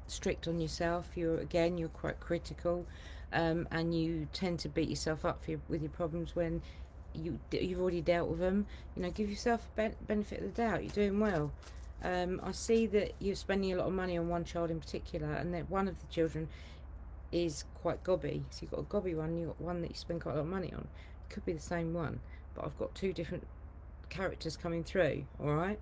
strict on yourself. You're quite critical, and you tend to beat yourself up with your problems when you've already dealt with them. You know, give yourself a benefit of the doubt. You're doing well. I see that you're spending a lot of money on one child in particular, and that one of the children is quite gobby. So you've got a gobby one, you've got one that you spend quite a lot of money on. It could be the same one, but I've got two different characters coming through, all right?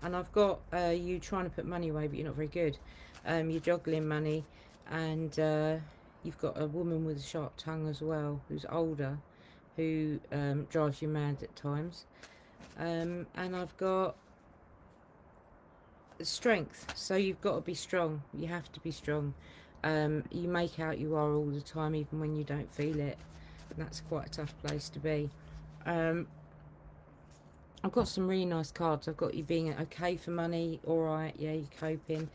And I've got you trying to put money away, but you're not very good. You're juggling money, and you've got a woman with a sharp tongue as well, who's older, who drives you mad at times. And I've got strength, so you've got to be strong. You have to be strong. You make out you are all the time, even when you don't feel it. And that's quite a tough place to be. I've got some really nice cards. I've got you being okay for money, all right, yeah, you're coping.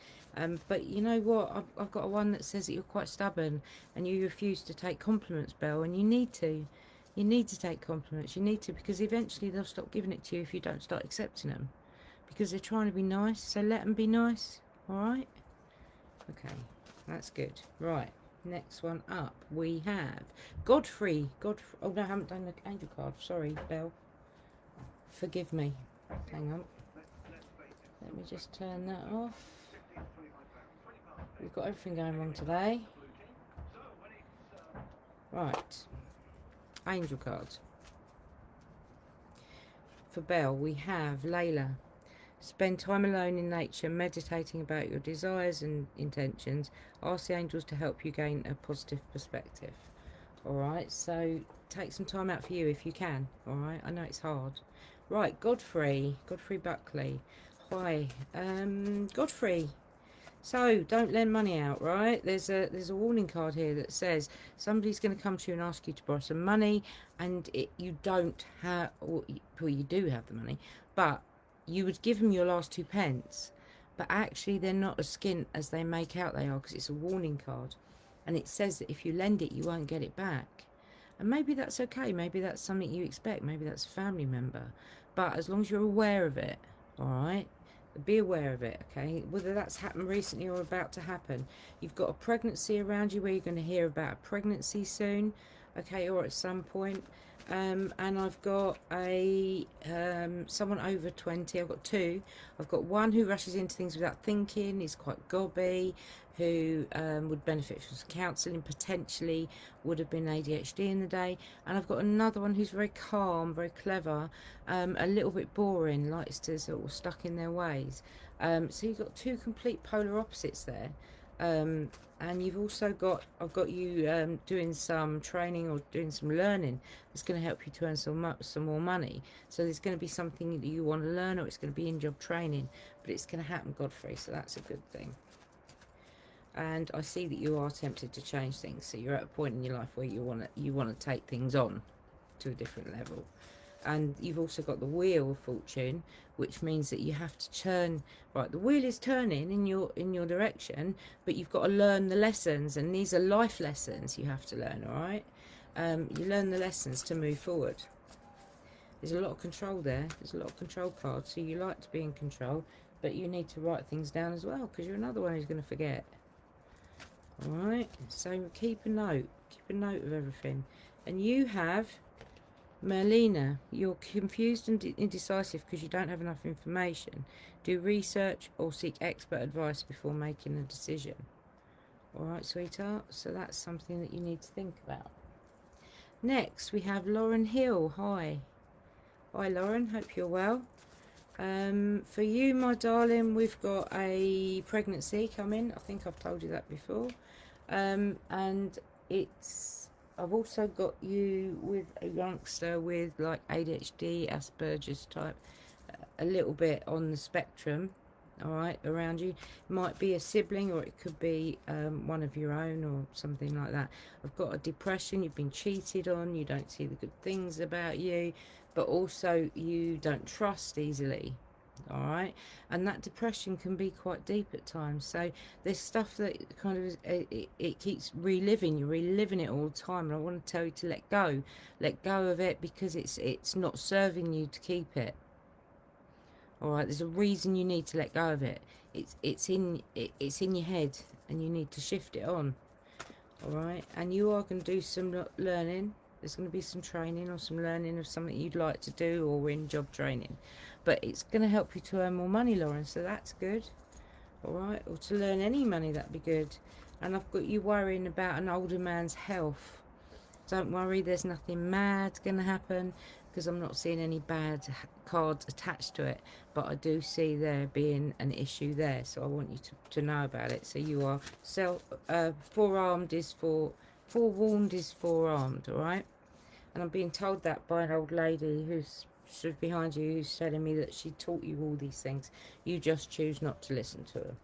But you know what? I've got one that says that you're quite stubborn and you refuse to take compliments, Belle, and you need to. You need to take compliments. You need to, because eventually they'll stop giving it to you if you don't start accepting them. Because they're trying to be nice, so let them be nice, all right? Okay, that's good. Right, next one up, we have Godfrey. Oh, no, I haven't done the angel card. Sorry, Belle. Forgive me. Hang on. Let me just turn that off. We've got everything going wrong today. Right. Angel cards. For Belle, we have Layla. Spend time alone in nature, meditating about your desires and intentions. Ask the angels to help you gain a positive perspective. Alright, so take some time out for you if you can. Alright, I know it's hard. Right, Godfrey Buckley. Hi, Godfrey. So don't lend money out, right? There's a warning card here that says somebody's going to come to you and ask you to borrow some money, and you don't have, or well, you do have the money, but you would give them your last 2 pence, but actually they're not as skint as they make out they are, because it's a warning card, and it says that if you lend it, you won't get it back. And maybe that's okay. Maybe that's something you expect. Maybe that's a family member. But as long as you're aware of it, all right? Be aware of it, okay? Whether that's happened recently or about to happen. You've got a pregnancy around you where you're going to hear about a pregnancy soon, okay, or at some point. And I've got someone over 20. I've got two. I've got one who rushes into things without thinking, is quite gobby, who would benefit from some counselling, potentially would have been ADHD in the day. And I've got another one who's very calm, very clever, a little bit boring, likes to sort of stuck in their ways. So you've got two complete polar opposites there. And you've also got, I've got you doing some training or doing some learning that's going to help you to earn some more money. So there's going to be something that you want to learn, or it's going to be in-job training, but it's going to happen Godfrey, so that's a good thing. And I see that you are tempted to change things, so you're at a point in your life where you want to take things on to a different level. And you've also got the wheel of fortune, which means that you have to turn, right, the wheel is turning in your direction, but you've got to learn the lessons, and these are life lessons you have to learn. All right, you learn the lessons to move forward. There's a lot of control there. There's a lot of control cards, so you like to be in control, but you need to write things down as well, because you're another one who's going to forget. All right, so keep a note of everything. And you have Merlina, you're confused and indecisive because you don't have enough information. Do research or seek expert advice before making a decision. Alright, sweetheart, so that's something that you need to think about. Next, we have Lauren Hill. Hi. Hi, Lauren, hope you're well. For you, my darling, we've got a pregnancy coming. I think I've told you that before. And I've also got you with a youngster with like ADHD, Asperger's type, a little bit on the spectrum, all right, around you. It might be a sibling, or it could be one of your own or something like that. I've got a depression, you've been cheated on, you don't see the good things about you, but also you don't trust easily. All right, and that depression can be quite deep at times, so there's stuff that kind of it keeps reliving. You're reliving it all the time, and I want to tell you to let go of it, because it's not serving you to keep it. All right, there's a reason you need to let go of it. It's in your head, and you need to shift it on. All right, and you are going to do some learning. There's going to be some training or some learning of something you'd like to do, or in job training, but it's going to help you to earn more money, Lauren, so that's good. All right, or to learn any money, that'd be good. And I've got you worrying about an older man's health. Don't worry, there's nothing mad going to happen, because I'm not seeing any bad cards attached to it, but I do see there being an issue there, so I want you to know about it. So you are forewarned is forearmed, all right? And I'm being told that by an old lady who's stood behind you, who's telling me that she taught you all these things. You just choose not to listen to her.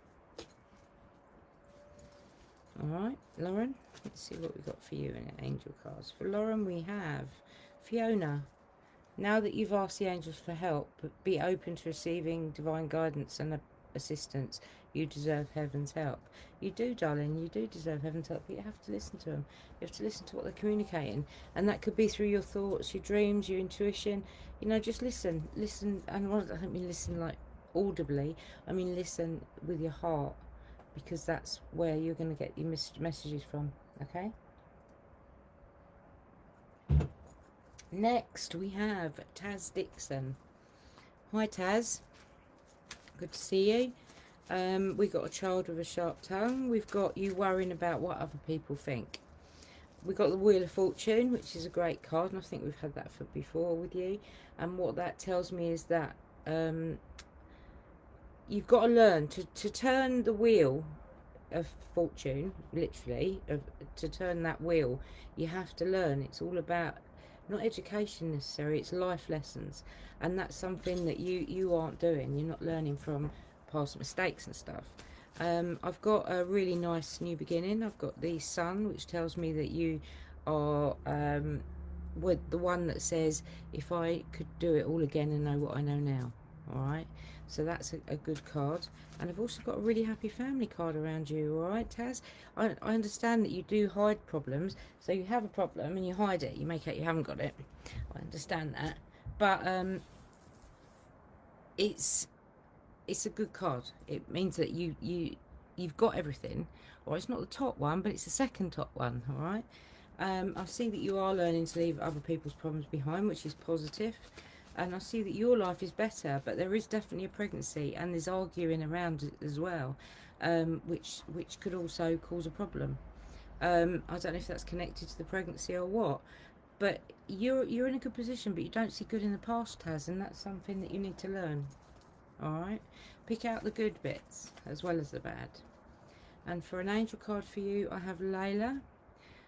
All right, Lauren, let's see what we've got for you in angel cards. For Lauren, we have Fiona. Now that you've asked the angels for help, be open to receiving divine guidance and assistance. You deserve heaven's help. You do, darling, you do deserve heaven's help, but you have to listen to them. You have to listen to what they're communicating, and that could be through your thoughts, your dreams, your intuition. You know, just listen, and I don't mean listen like audibly, I mean listen with your heart, because that's where you're going to get your messages from, okay? Next, we have Taz Dixon. Hi, Taz. Good to see you. We've got a child with a sharp tongue. We've got you worrying about what other people think. We've got the Wheel of Fortune, which is a great card, and I think we've had that before with you. And what that tells me is that you've got to learn to turn the wheel of fortune, literally, to turn that wheel. You have to learn. It's all about not education necessarily, it's life lessons, and that's something that you aren't doing. You're not learning from past mistakes and stuff. I've got a really nice new beginning. I've got the Sun, which tells me that you are with the one that says, if I could do it all again and know what I know now. All right, so that's a good card. And I've also got a really happy family card around you. All right, Taz, I understand that you do hide problems, so you have a problem and you hide it, you make out you haven't got it. I understand that, but it's a good card. It means that you've got everything, or it's not the top one, but it's the second top one. All right, I see that you are learning to leave other people's problems behind, which is positive. And I see that your life is better, but there is definitely a pregnancy, and there's arguing around as well, which could also cause a problem. I don't know if that's connected to the pregnancy or what, but you're in a good position, but you don't see good in the past, Taz, and that's something that you need to learn. All right, pick out the good bits as well as the bad. And for an angel card for you, I have Layla.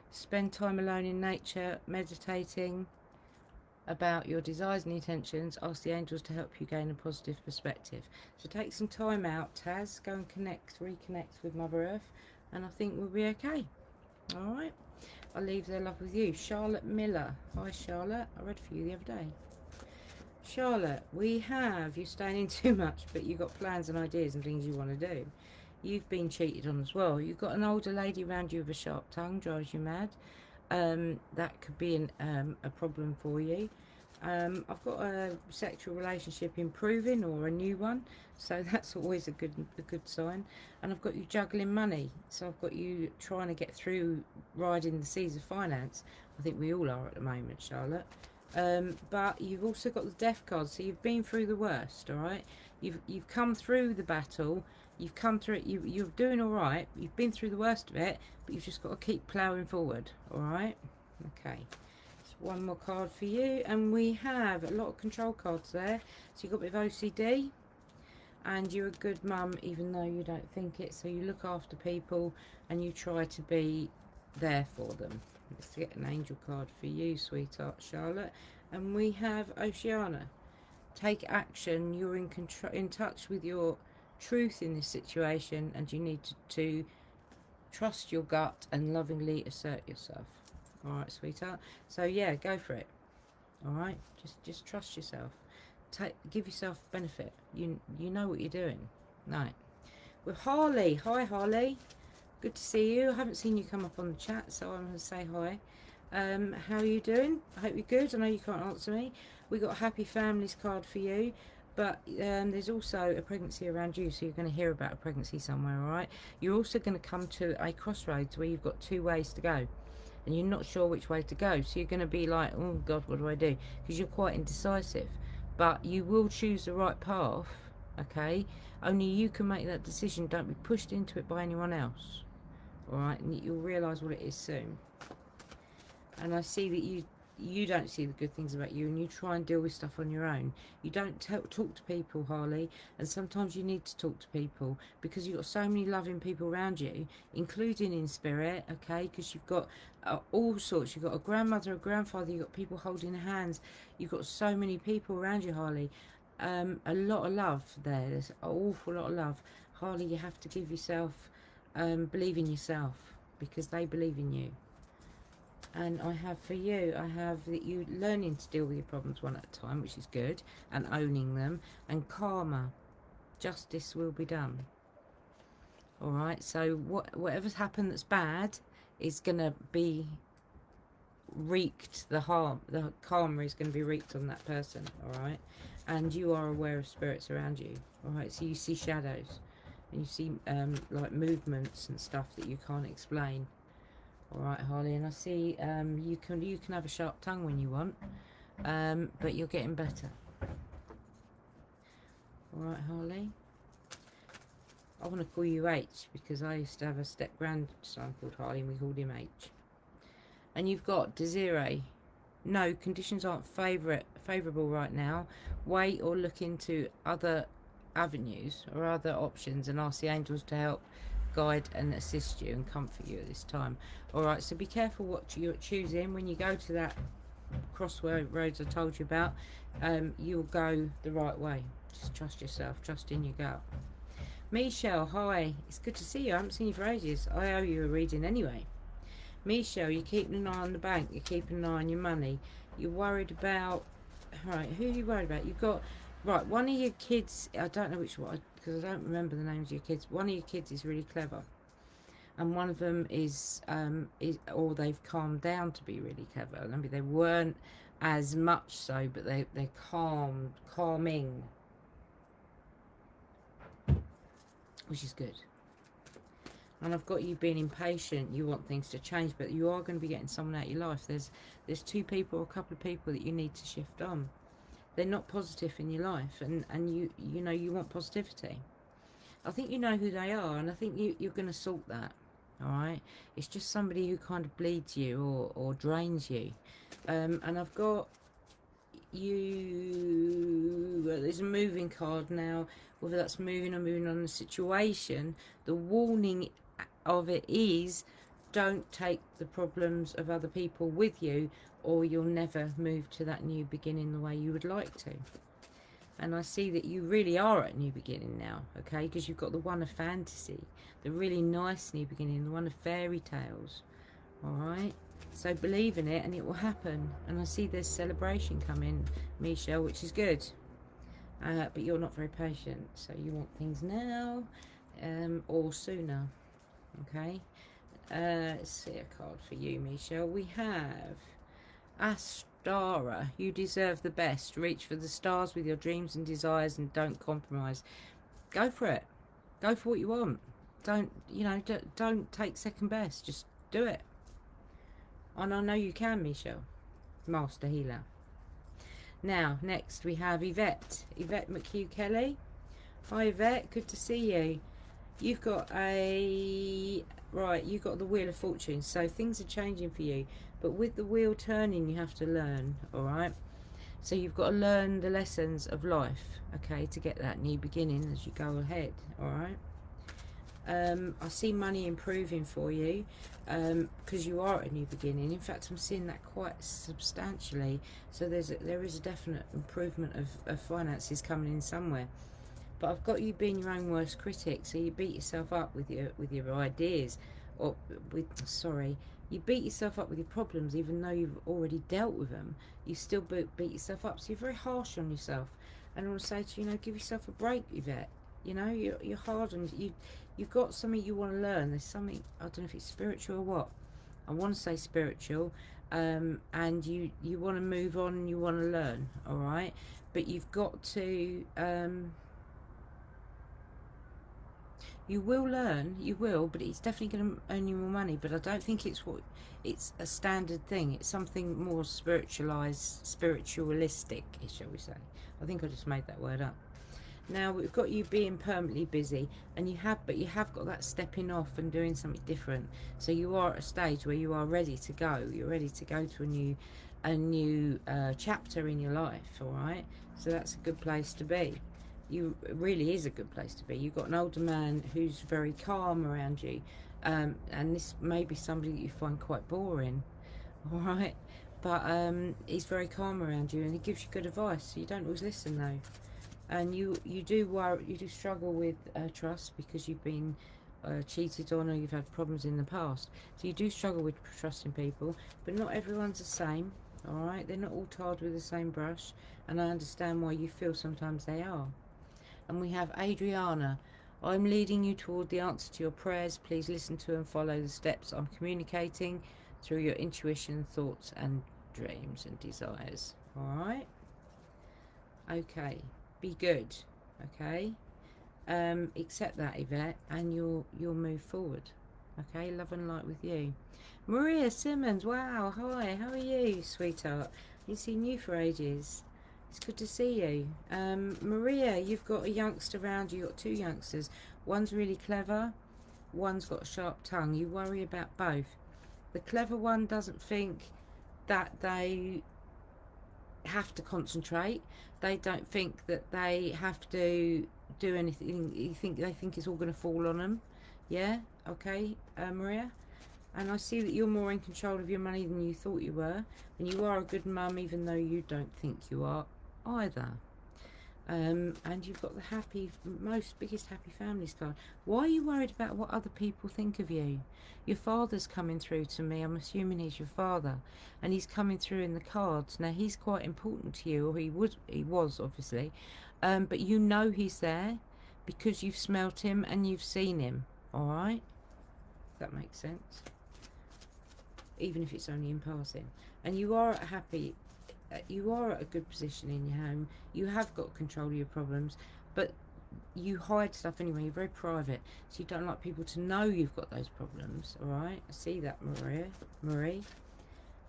Spend time alone in nature, meditating about your desires and intentions. Ask the angels to help you gain a positive perspective. So take some time out, Taz. Go and reconnect with Mother Earth, and I think we'll be okay. All right. I'll leave their love with you. Charlotte Miller. Hi, Charlotte. I read for you the other day. Charlotte, we have you staying in too much, but you've got plans and ideas and things you want to do. You've been cheated on as well. You've got an older lady around you with a sharp tongue, drives you mad. That could be a problem for you. I've got a sexual relationship improving or a new one, so that's always a good sign. And I've got you juggling money, so I've got you trying to get through riding the seas of finance. I think we all are at the moment, Charlotte. But you've also got the death card, so you've been through the worst. All right, you've come through the battle. You've come through it. You're doing all right. You've been through the worst of it, but you've just got to keep ploughing forward. All right. Okay. So one more card for you, and we have a lot of control cards there. So you've got a bit of OCD, and you're a good mum, even though you don't think it. So you look after people, and you try to be there for them. Let's get an angel card for you, sweetheart Charlotte. And we have Oceana. Take action. You're in touch with your truth in this situation, and you need to trust your gut and lovingly assert yourself. All right, sweetheart. So yeah, go for it. All right, just trust yourself. Give yourself benefit. You know what you're doing. Right. With Harley. Hi, Harley. Good to see you. I haven't seen you come up on the chat, so I'm going to say hi. How are you doing? I hope you're good. I know you can't answer me. We got a happy families card for you, but there's also a pregnancy around you, so you're going to hear about a pregnancy somewhere. All right. You're also going to come to a crossroads where you've got two ways to go, and you're not sure which way to go. So you're going to be like, oh God, what do I do? Because you're quite indecisive, but you will choose the right path. Okay. Only you can make that decision. Don't be pushed into it by anyone else. All right, and you'll realise what it is soon. And I see that you don't see the good things about you, and you try and deal with stuff on your own. You don't talk to people, Harley, and sometimes you need to talk to people because you've got so many loving people around you, including in spirit, okay, because you've got all sorts. You've got a grandmother, a grandfather, you've got people holding hands. You've got so many people around you, Harley. A lot of love there. There's an awful lot of love. Harley, you have to give yourself... believe in yourself, because they believe in you. And I have for you, I have that you learning to deal with your problems one at a time, which is good, and owning them, and karma, justice will be done. All right, so whatever's happened that's bad is going to be wreaked. The karma is going to be wreaked on that person. All right, and you are aware of spirits around you. All right, so you see shadows. And you see like movements and stuff that you can't explain. All right, Harley, and I see you can have a sharp tongue when you want, but you're getting better. All right, Harley. I want to call you H because I used to have a step grandson called Harley, and we called him H. And you've got Desiree. No, conditions aren't favourable right now. Wait or look into other avenues or other options and ask the angels to help guide and assist you and comfort you at this time. All right, so be careful what you're choosing when you go to that crossroads I told you about. You'll go the right way. Just trust yourself, trust in your gut. Michelle, hi, it's good to see you. I haven't seen you for ages. I owe you a reading anyway. Michelle, you're keeping an eye on the bank, you're keeping an eye on your money, you're worried about... Right, who are you worried about? You've got... Right, one of your kids, I don't know which one, because I don't remember the names of your kids. One of your kids is really clever. And one of them is or they've calmed down to be really clever. I mean, they weren't as much so, but they're calming. Which is good. And I've got you being impatient. You want things to change, but you are going to be getting someone out of your life. There's two people or a couple of people that you need to shift on. They're not positive in your life, and you know you want positivity. I think you know who they are, and I think you're going to sort that. All right, it's just somebody who kind of bleeds you or drains you. And I've got you. There's a moving card now. Whether that's moving or moving on the situation, the warning of it is, don't take the problems of other people with you, or you'll never move to that new beginning the way you would like to. And I see that you really are at new beginning now, okay? Because you've got the one of fantasy, the really nice new beginning, the one of fairy tales, all right? So believe in it and it will happen. And I see there's celebration coming, Michelle, which is good. But you're not very patient, so you want things now or sooner, okay? Let's see a card for you, Michelle. We have Astara. You deserve the best. Reach for the stars with your dreams and desires and don't compromise. Go for it. Go for what you want. Don't, you know, don't take second best. Just do it. And I know you can, Michelle. Master Healer. Now, next we have Yvette. Yvette McHugh Kelly. Hi, Yvette. Good to see you. You've got a... Right, you've got the Wheel of Fortune. So things are changing for you. But with the wheel turning, you have to learn, all right? So you've got to learn the lessons of life, okay, to get that new beginning as you go ahead, all right? I see money improving for you because you are at a new beginning. In fact, I'm seeing that quite substantially. So there is a definite improvement of finances coming in somewhere. But I've got you being your own worst critic, so you beat yourself up with your ideas, or you beat yourself up with your problems, even though you've already dealt with them. You still beat yourself up, so you're very harsh on yourself. And I want to say to you, give yourself a break, Yvette. You're hard on you. You've got something you want to learn. There's something, I don't know if it's spiritual or what. I want to say spiritual, and you want to move on and you want to learn, all right? But you've got to. You will learn, you will, but it's definitely going to earn you more money. But I don't think it's a standard thing. It's something more spiritualistic, shall we say. I think I just made that word up. Now we've got you being permanently busy, and you have got that stepping off and doing something different. So you are at a stage where you are ready to go. You're ready to go to a new chapter in your life, all right? So that's a good place to be. It really is a good place to be. You've got an older man who's very calm around you, and this may be somebody that you find quite boring, all right? But he's very calm around you, and he gives you good advice. So you don't always listen though, and you do struggle with trust because you've been cheated on, or you've had problems in the past. So you do struggle with trusting people, but not everyone's the same, all right? They're not all tarred with the same brush, and I understand why you feel sometimes they are. And we have Adriana. I'm leading you toward the answer to your prayers. Please listen to and follow the steps I'm communicating through your intuition, thoughts and dreams and desires. All right? Okay. Be good. Okay? Accept that, Yvette, and you'll move forward. Okay? Love and light with you. Maria Simmons. Wow. Hi. How are you, sweetheart? I've seen you for ages. It's good to see you. Maria, you've got a youngster around you. You've got two youngsters. One's really clever. One's got a sharp tongue. You worry about both. The clever one doesn't think that they have to concentrate. They don't think that they have to do anything. They think it's all going to fall on them. Yeah? Okay, Maria? And I see that you're more in control of your money than you thought you were. And you are a good mum, even though you don't think you are either. And you've got the biggest happy families card. Why are you worried about what other people think of you? Your father's coming through to me. I'm assuming he's your father, and he's coming through in the cards. Now he's quite important to you, or he was obviously, but you know he's there because you've smelt him and you've seen him. All right, if that makes sense. Even if it's only in passing, and you are at a good position in your home. You have got control of your problems, but you hide stuff anyway. You're very private, so you don't like people to know you've got those problems, all right? I see that, Marie.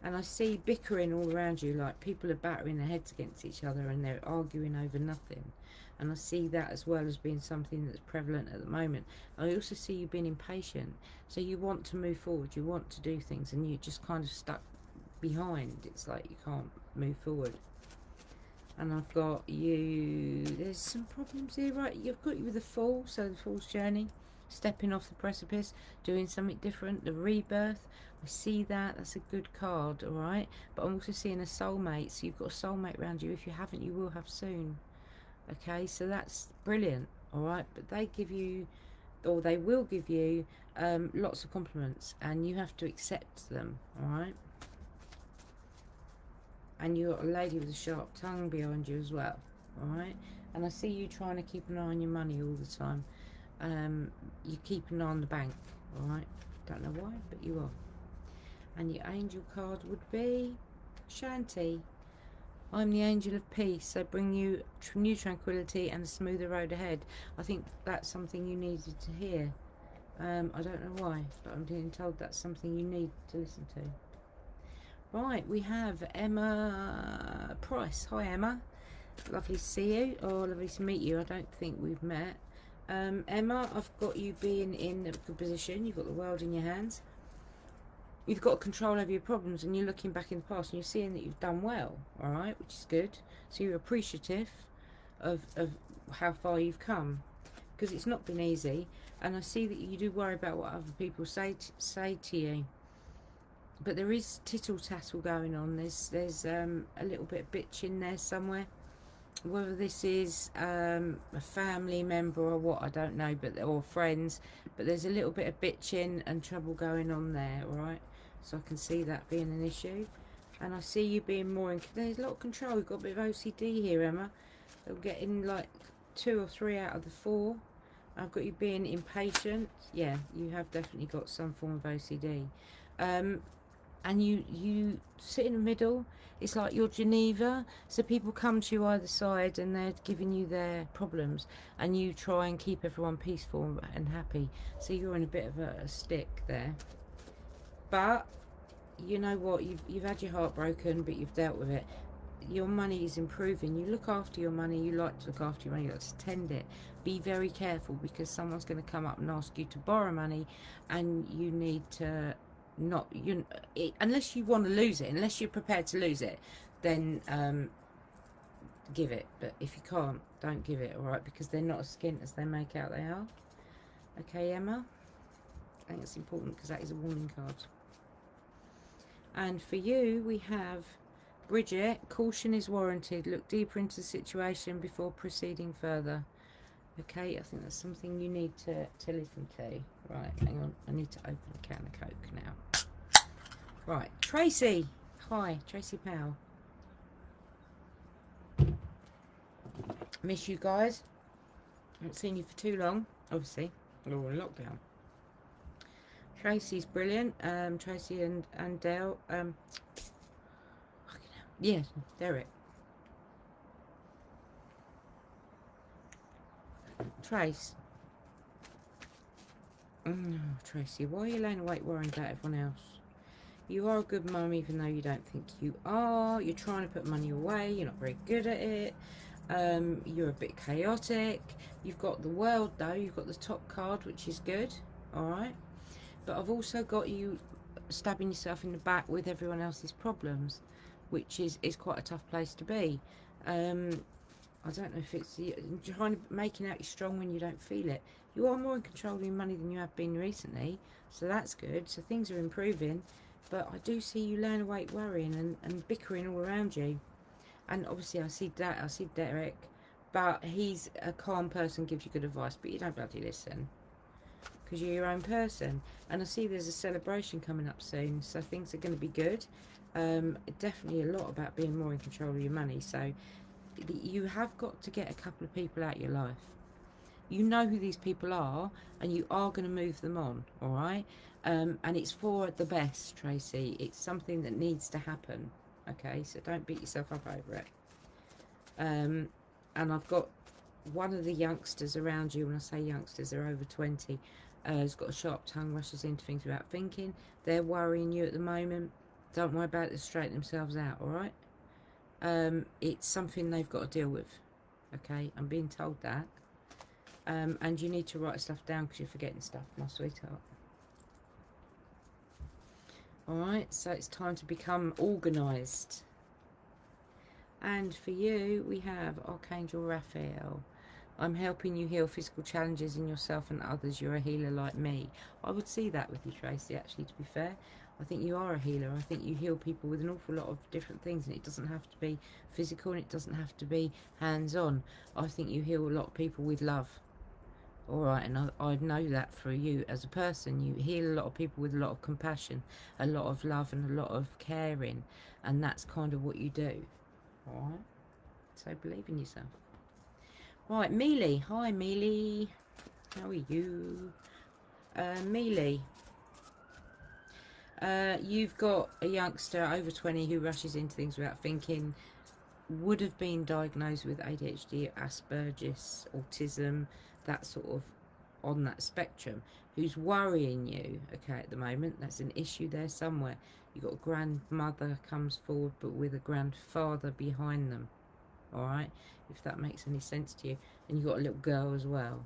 And I see bickering all around you, like people are battering their heads against each other and they're arguing over nothing. And I see that as well as being something that's prevalent at the moment. I also see you being impatient. So you want to move forward, you want to do things, and you're just kind of stuck behind. It's like you can't move forward. And I've got you, there's some problems here, right? You've got you with the Fool, so the Fool's journey. stepping off the precipice, doing something different, the rebirth. I see that. That's a good card, all right? But I'm also seeing a soulmate. So you've got a soulmate around you. If you haven't, you will have soon. Okay, so that's brilliant, all right? But they give you, or they will give you, lots of compliments, and you have to accept them, all right? And you've got a lady with a sharp tongue behind you as well, all right? And I see you trying to keep an eye on your money all the time. You keep an eye on the bank, all right? Don't know why, but you are. And your angel card would be Shanti. I'm the angel of peace. I bring you new tranquility and a smoother road ahead. I think that's something you needed to hear. I don't know why, but I'm being told that's something you need to listen to. Right, we have Emma Price. Hi, Emma. Lovely to see you, or lovely to meet you. I don't think we've met. Emma, I've got you being in a good position. You've got the world in your hands. You've got control over your problems, and you're looking back in the past and you're seeing that you've done well, all right, which is good. So you're appreciative of how far you've come, because it's not been easy. And I see that you do worry about what other people say to you. But there is tittle-tattle going on. There's a little bit of bitch in there somewhere. Whether this is a family member or what, I don't know, or friends. But there's a little bit of bitching and trouble going on there, all right? So I can see that being an issue. And I see you being more in... There's a lot of control. You've got a bit of OCD here, Emma. I'm getting like 2 or 3 out of the 4. I've got you being impatient. Yeah, you have definitely got some form of OCD. And you sit in the middle. It's like you're Geneva, so people come to you either side and they're giving you their problems, and you try and keep everyone peaceful and happy. So you're in a bit of a stick there. But you know what, you've had your heart broken, but you've dealt with it. Your money is improving. You look after your money. You like to look after your money. You like to tend it. Be very careful, because someone's going to come up and ask you to borrow money, and you need to not, unless you want to lose it, unless you're prepared to lose it, then give it. But if you can't, don't give it, all right? Because they're not as skint as they make out they are. Okay, Emma? I think it's important, because that is a warning card. And for you, we have Bridget. Caution is warranted. Look deeper into the situation before proceeding further. Okay, I think that's something you need to listen to. Right, hang on. I need to open a can of Coke now. Right, Tracy. Hi, Tracy Powell. Miss you guys. Haven't seen you for too long, obviously. We're all in lockdown. Tracy's brilliant. Tracy and Dale. Yes, Derek. Trace. Tracy, why are you laying awake worrying about everyone else? You are a good mum, even though you don't think you are. You're trying to put money away. You're not very good at it. You're a bit chaotic. You've got the world, though. You've got the top card, which is good. All right. But I've also got you stabbing yourself in the back with everyone else's problems, which is quite a tough place to be. I don't know if it's trying to making out you're strong when you don't feel it. You are more in control of your money than you have been recently, so that's good. So things are improving, but I do see you laying awake worrying and bickering all around you. And obviously I see Derek, but he's a calm person, gives you good advice, but you don't bloody listen, because you're your own person. And I see there's a celebration coming up soon, so things are going to be good. Definitely a lot about being more in control of your money. So you have got to get a couple of people out of your life. You know who these people are, and you are going to move them on, all right? And it's for the best, Tracy. It's something that needs to happen, okay? So don't beat yourself up over it. And I've got one of the youngsters around you. When I say youngsters, they're over 20. Has got a sharp tongue, rushes into things without thinking. They're worrying you at the moment. Don't worry about it. They'll straighten themselves out, all right? It's something they've got to deal with, okay? I'm being told that. And you need to write stuff down, because you're forgetting stuff, my sweetheart. Alright, so it's time to become organised. And for you, we have Archangel Raphael. I'm helping you heal physical challenges in yourself and others. You're a healer like me. I would see that with you, Tracy, actually, to be fair. I think you are a healer. I think you heal people with an awful lot of different things, and it doesn't have to be physical, and it doesn't have to be hands-on. I think you heal a lot of people with love. All right, and I know that for you as a person. You heal a lot of people with a lot of compassion, a lot of love, and a lot of caring, and that's kind of what you do. All right, so believe in yourself. Right, Mealy. Hi, Mealy. How are you? Mealy. You've got a youngster over 20 who rushes into things without thinking, would have been diagnosed with ADHD, Asperger's, autism, that sort of on that spectrum, who's worrying you, okay, at the moment. That's an issue there somewhere. You've got a grandmother comes forward, but with a grandfather behind them, all right, if that makes any sense to you. And you've got a little girl as well,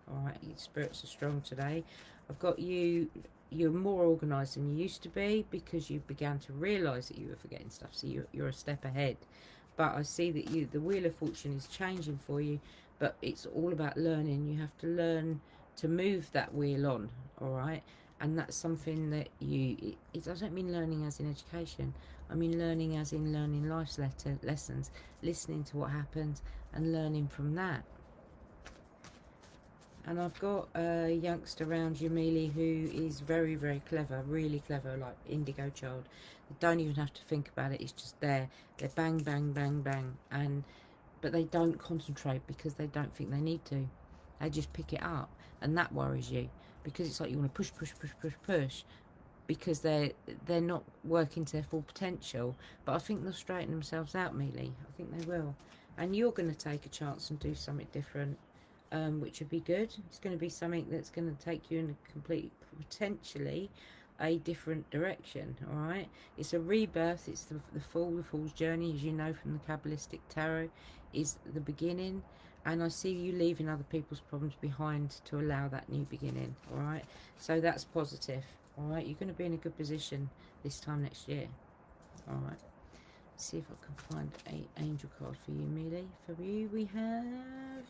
all right. Your spirits are strong today. I've got you. You're more organised than you used to be because you began to realise that you were forgetting stuff, so you're a step ahead. But I see that the wheel of fortune is changing for you, but it's all about learning. You have to learn to move that wheel on, all right? And that's something that I don't mean learning as in education. I mean learning as in learning life's lessons, listening to what happens and learning from that. And I've got a youngster around you, Mealy, who is very, very clever, really clever, like indigo child. They don't even have to think about it. It's just there. They're bang, bang, bang, bang. But they don't concentrate because they don't think they need to. They just pick it up. And that worries you because it's like you want to push, push, push, push, push because they're not working to their full potential. But I think they'll straighten themselves out, Mealy. I think they will. And you're going to take a chance and do something different. Which would be good. It's going to be something that's going to take you in a complete, potentially, a different direction. All right, it's a rebirth. It's the fool's journey, as you know from the Kabbalistic tarot, is the beginning. And I see you leaving other people's problems behind to allow that new beginning. All right, so that's positive. All right, you're going to be in a good position this time next year. All right, let's see if I can find an angel card for you, Mealy. For you, we have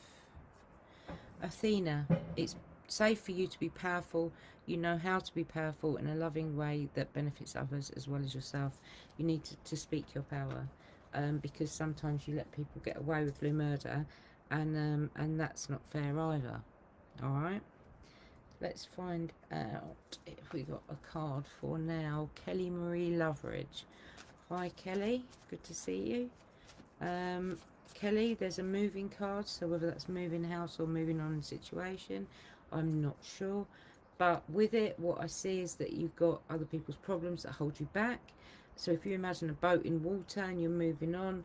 Athena. It's safe for you to be powerful. You know how to be powerful in a loving way that benefits others as well as yourself. You need to speak your power, because sometimes you let people get away with blue murder, and that's not fair either. All right, let's find out if we got a card for now. Kelly Marie Loveridge. Hi, Kelly. Good to see you. Kelly, there's a moving card, so whether that's moving house or moving on in situation, I'm not sure. But with it, what I see is that you've got other people's problems that hold you back. So if you imagine a boat in water and you're moving on,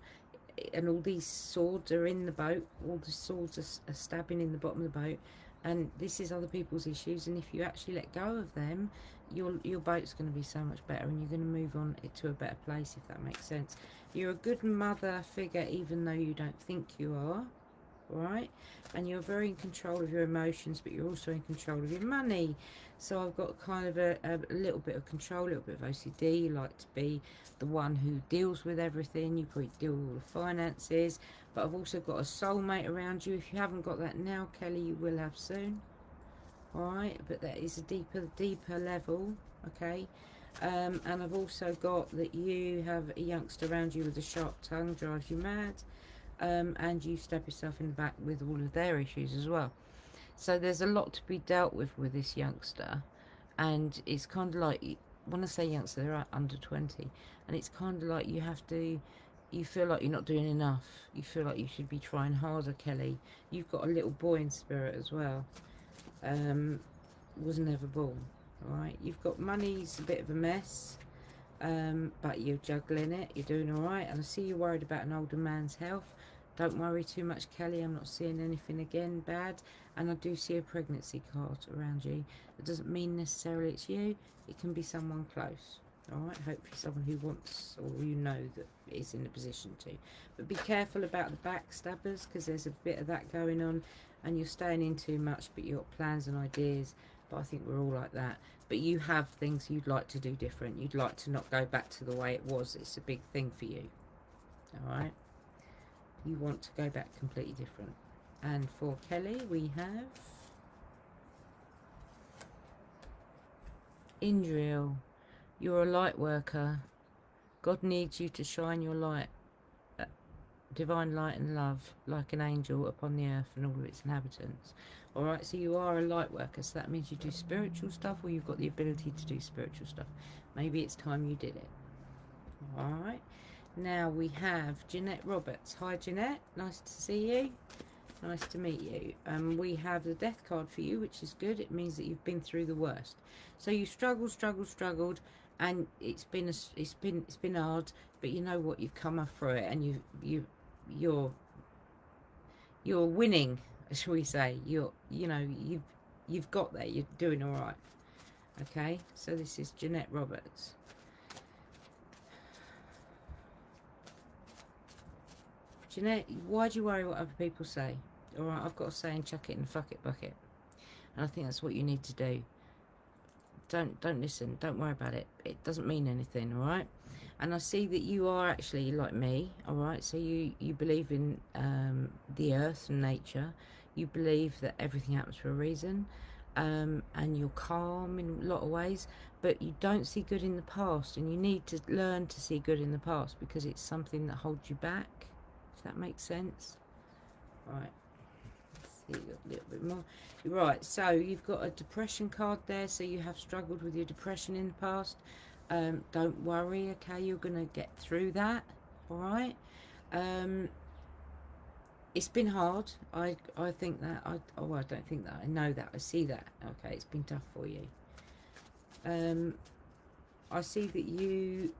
and all these swords are in the boat, all the swords are stabbing in the bottom of the boat, and this is other people's issues, and if you actually let go of them, your boat's going to be so much better, and you're going to move on to a better place, if that makes sense. You're a good mother figure, even though you don't think you are, right? And you're very in control of your emotions, but you're also in control of your money. So I've got kind of a little bit of control, a little bit of OCD. You like to be the one who deals with everything. You probably deal with all the finances. But I've also got a soulmate around you. If you haven't got that now, Kelly, you will have soon. All right, but that is a deeper level, okay? And I've also got that you have a youngster around you with a sharp tongue, drives you mad. And you stab yourself in the back with all of their issues as well. So there's a lot to be dealt with this youngster, and it's kind of like, when I say youngster, they're under 20, and it's kind of like you feel like you're not doing enough. You feel like you should be trying harder, Kelly. You've got a little boy in spirit as well. Was never born. All right, you've got money's a bit of a mess. But you're juggling it, you're doing all right. And I see you're worried about an older man's health. Don't worry too much, Kelly. I'm not seeing anything again bad. And I do see a pregnancy card around you. It doesn't mean necessarily it's you. It can be someone close. All right, hopefully someone who wants, or you know, that is in a position to. But be careful about the backstabbers, because there's a bit of that going on, and you're staying in too much, but you've got plans and ideas. But I think we're all like that. But you have things you'd like to do different. You'd like to not go back to the way it was. It's a big thing for you. All right? You want to go back completely different. And for Kelly, we have Indriel. You're a light worker. God needs you to shine your light, divine light and love, like an angel upon the earth and all of its inhabitants. Alright, so you are a light worker, so that means you do spiritual stuff, or you've got the ability to do spiritual stuff. Maybe it's time you did it. Alright, now we have Jeanette Roberts. Hi Jeanette, nice to see you. Nice to meet you. We have the death card for you, which is good. It means that you've been through the worst. So you struggled, and it's been hard. But you know what? You've come up through it, and you're winning, shall we say? You've got there. You're doing all right. Okay. So this is Jeanette Roberts. Jeanette, why do you worry what other people say? Alright, I've got a saying, chuck it in the fuck it bucket. And I think that's what you need to do. Don't listen, don't worry about it. It doesn't mean anything, alright? And I see that you are actually like me, alright? So you believe in the earth and nature. You believe that everything happens for a reason. And you're calm in a lot of ways. But you don't see good in the past. And you need to learn to see good in the past, because it's something that holds you back. If that makes sense. Right. Let's see a little bit more. Right, so you've got a depression card there, so you have struggled with your depression in the past. Don't worry, okay, you're going to get through that. Alright. It's been hard. I think that. I don't think that. I know that. I see that. Okay, it's been tough for you. I see that you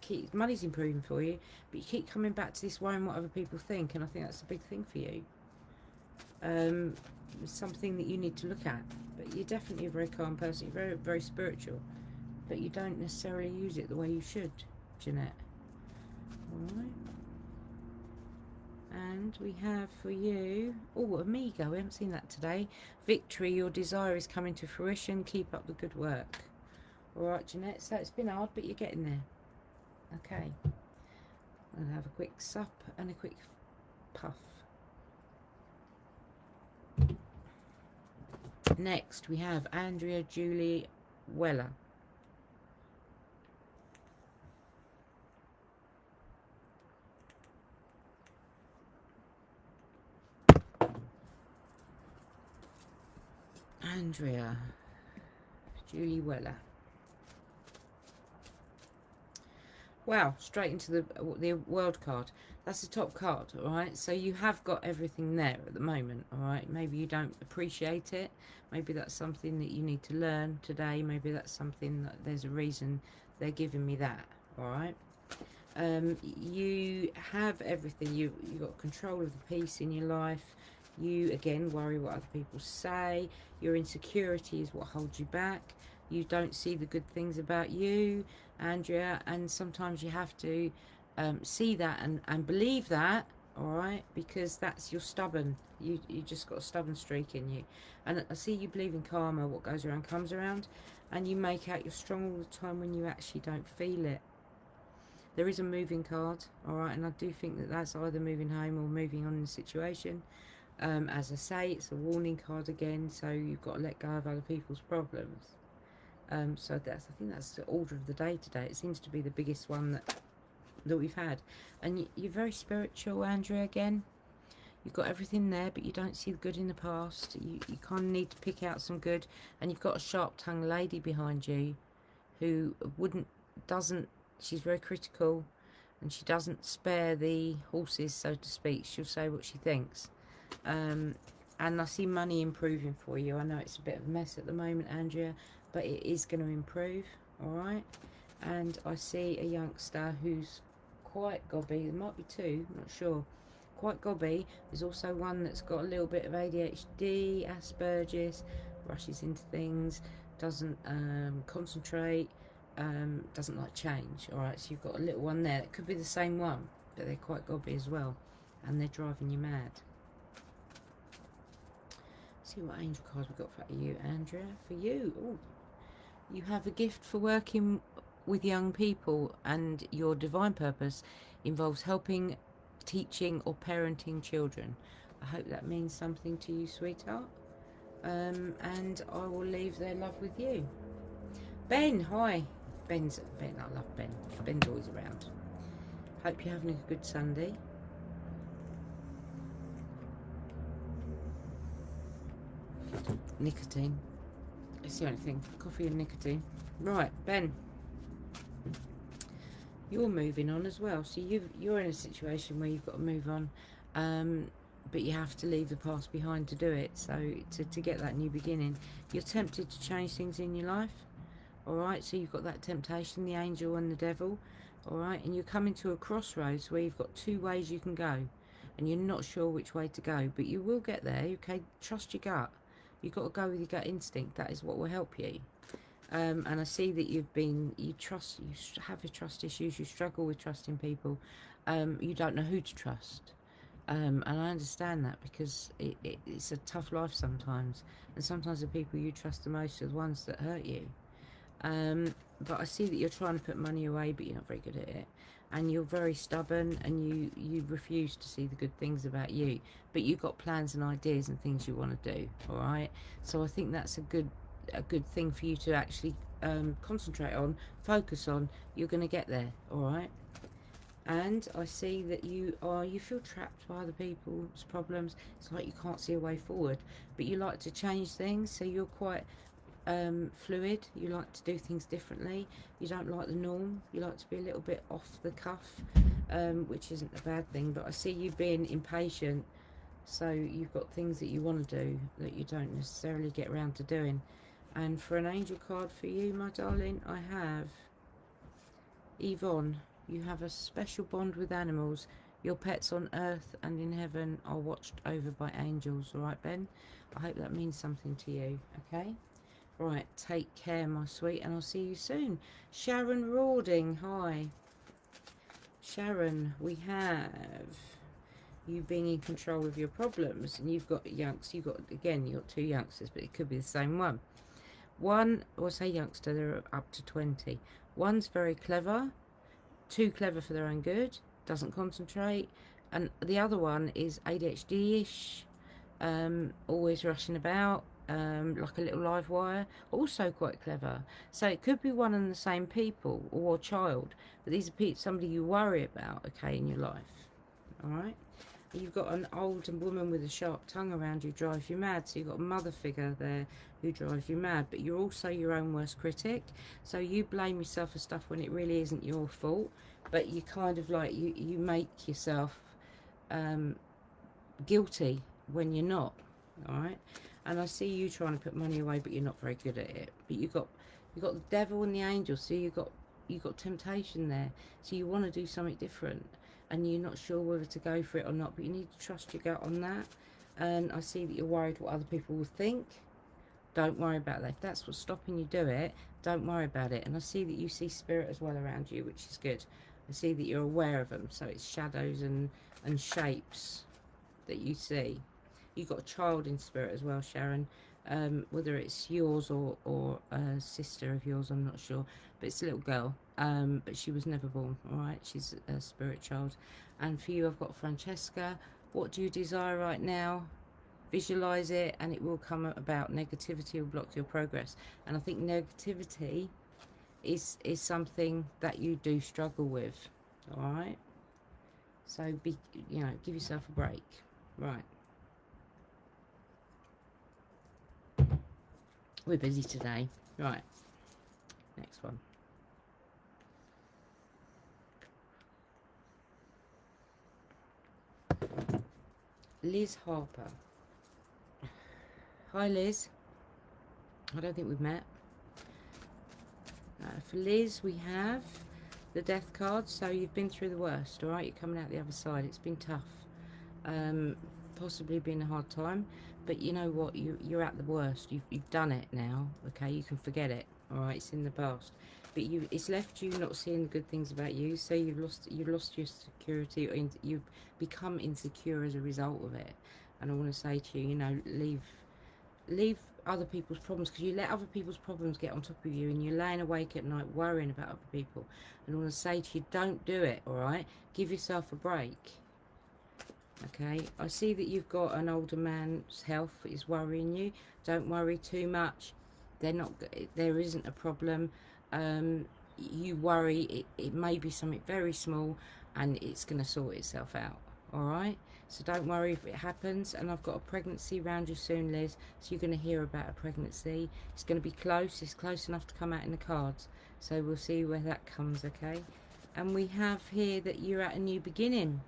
keep, money's improving for you, but you keep coming back to this worrying what other people think, and I think that's a big thing for you. It's something that you need to look at. But you're definitely a very calm person. You're very, very spiritual, but you don't necessarily use it the way you should, Jeanette. Alright. And we have for you, Amigo, we haven't seen that today. Victory, your desire is coming to fruition. Keep up the good work. Alright, Jeanette, so it's been hard, but you're getting there. Okay. I'll have a quick sup and a quick puff. Next, we have Andrea Julie Weller. Andrea Julie Weller. Wow, straight into the world card. That's the top card, alright? So you have got everything there at the moment, alright? Maybe you don't appreciate it. Maybe that's something that you need to learn today. Maybe that's something that there's a reason they're giving me that, alright? You have everything. You've got control of the peace in your life. You, again, worry what other people say. Your insecurity is what holds you back. You don't see the good things about you, Andrea, and sometimes you have to see that and believe that, alright, because that's, you're stubborn. You just got a stubborn streak in you. And I see you believe in karma. What goes around comes around, and you make out you're strong all the time when you actually don't feel it. There is a moving card, alright, and I do think that that's either moving home or moving on in the situation. As I say, it's a warning card again, so you've got to let go of other people's problems. So I think that's the order of the day today. It seems to be the biggest one that we've had. And you're very spiritual, Andrea, again. You've got everything there, but you don't see the good in the past. You kind of need to pick out some good. And you've got a sharp-tongued lady behind you who she's very critical, and she doesn't spare the horses, so to speak. She'll say what she thinks. And I see money improving for you. I know it's a bit of a mess at the moment, Andrea, but it is going to improve, alright? And I see a youngster who's quite gobby. There might be two, I'm not sure. Quite gobby. There's also one that's got a little bit of ADHD, Asperger's, rushes into things, doesn't concentrate, doesn't like change, alright? So you've got a little one there. It could be the same one, but they're quite gobby as well, and they're driving you mad. See what angel cards we've got for you, Andrea. For you, ooh, you have a gift for working with young people, and your divine purpose involves helping, teaching or parenting children. I hope that means something to you, sweetheart. And I will leave their love with you. Ben, hi. Ben, I love Ben. Ben's always around. Hope you're having a good Sunday. Nicotine. It's the only thing. Coffee and nicotine. Right, Ben. You're moving on as well. So you're in a situation where you've got to move on. But you have to leave the past behind to do it. So to get that new beginning, you're tempted to change things in your life. All right, so you've got that temptation, the angel and the devil. All right, and you're coming to a crossroads where you've got two ways you can go, and you're not sure which way to go, but you will get there. Okay, trust your gut. You've got to go with your gut instinct. That is what will help you. And I see that you have your trust issues. You struggle with trusting people. You don't know who to trust. And I understand that because it's a tough life sometimes. And sometimes the people you trust the most are the ones that hurt you. But I see that you're trying to put money away, but you're not very good at it. And you're very stubborn, and you refuse to see the good things about you. But you've got plans and ideas and things you want to do, all right? So I think that's a good thing for you to actually concentrate on, focus on. You're going to get there, all right? And I see that you feel trapped by other people's problems. It's like you can't see a way forward, but you like to change things, so you're quite fluid. You like to do things differently. You don't like the norm. You like to be a little bit off the cuff, which isn't a bad thing, but I see you being impatient, so you've got things that you want to do that you don't necessarily get around to doing. And for an angel card for you, my darling, I have Yvonne. You have a special bond with animals. Your pets on earth and in heaven are watched over by angels. All right, Ben? I hope that means something to you, okay? Right, take care, my sweet, and I'll see you soon. Sharon Rawding, hi. Sharon, we have you being in control of your problems, and you've got you've got two youngsters, but it could be the same one. One, or say youngster, they're up to 20. One's very clever, too clever for their own good, doesn't concentrate, and the other one is ADHD-ish, always rushing about, like a little live wire, also quite clever. So it could be one and the same people or child, but these are somebody you worry about, okay, in your life, all right? You've got an old woman with a sharp tongue around you, drives you mad. So you've got a mother figure there who drives you mad, but you're also your own worst critic. So you blame yourself for stuff when it really isn't your fault, but you kind of like, you make yourself guilty when you're not, all right? And I see you trying to put money away, but you're not very good at it. But you've got the devil and the angel, so you've got temptation there. So you want to do something different, and you're not sure whether to go for it or not, but you need to trust your gut on that. And I see that you're worried what other people will think. Don't worry about that. If that's what's stopping you do it, don't worry about it. And I see that you see spirit as well around you, which is good. I see that you're aware of them, so it's shadows and shapes that you see. You've got a child in spirit as well, Sharon. Whether it's yours or a sister of yours, I'm not sure, but it's a little girl, but she was never born, all right? She's a spirit child. And for you, I've got Francesca. What do you desire right now? Visualize it, and it will come about. Negativity will block your progress, and I think negativity is something that you do struggle with, all right? So give yourself a break, right? We're busy today. Right. Next one. Liz Harper. Hi, Liz. I don't think we've met. For Liz, we have the death card. So you've been through the worst, all right? You're coming out the other side. It's been tough. Possibly been a hard time. But you know what? You're at the worst. You've done it now, okay? You can forget it, all right? It's in the past. But it's left you not seeing the good things about you. So you've lost your security, or you've become insecure as a result of it. And I want to say to you, leave other people's problems, because you let other people's problems get on top of you, and you're laying awake at night worrying about other people. And I want to say to you, don't do it, all right? Give yourself a break. Okay, I see that you've got an older man's health is worrying you. Don't worry too much. They're not. There isn't a problem. You worry. It may be something very small, and it's going to sort itself out. All right. So don't worry if it happens. And I've got a pregnancy round you soon, Liz. So you're going to hear about a pregnancy. It's going to be close. It's close enough to come out in the cards. So we'll see where that comes. Okay. And we have here that you're at a new beginning,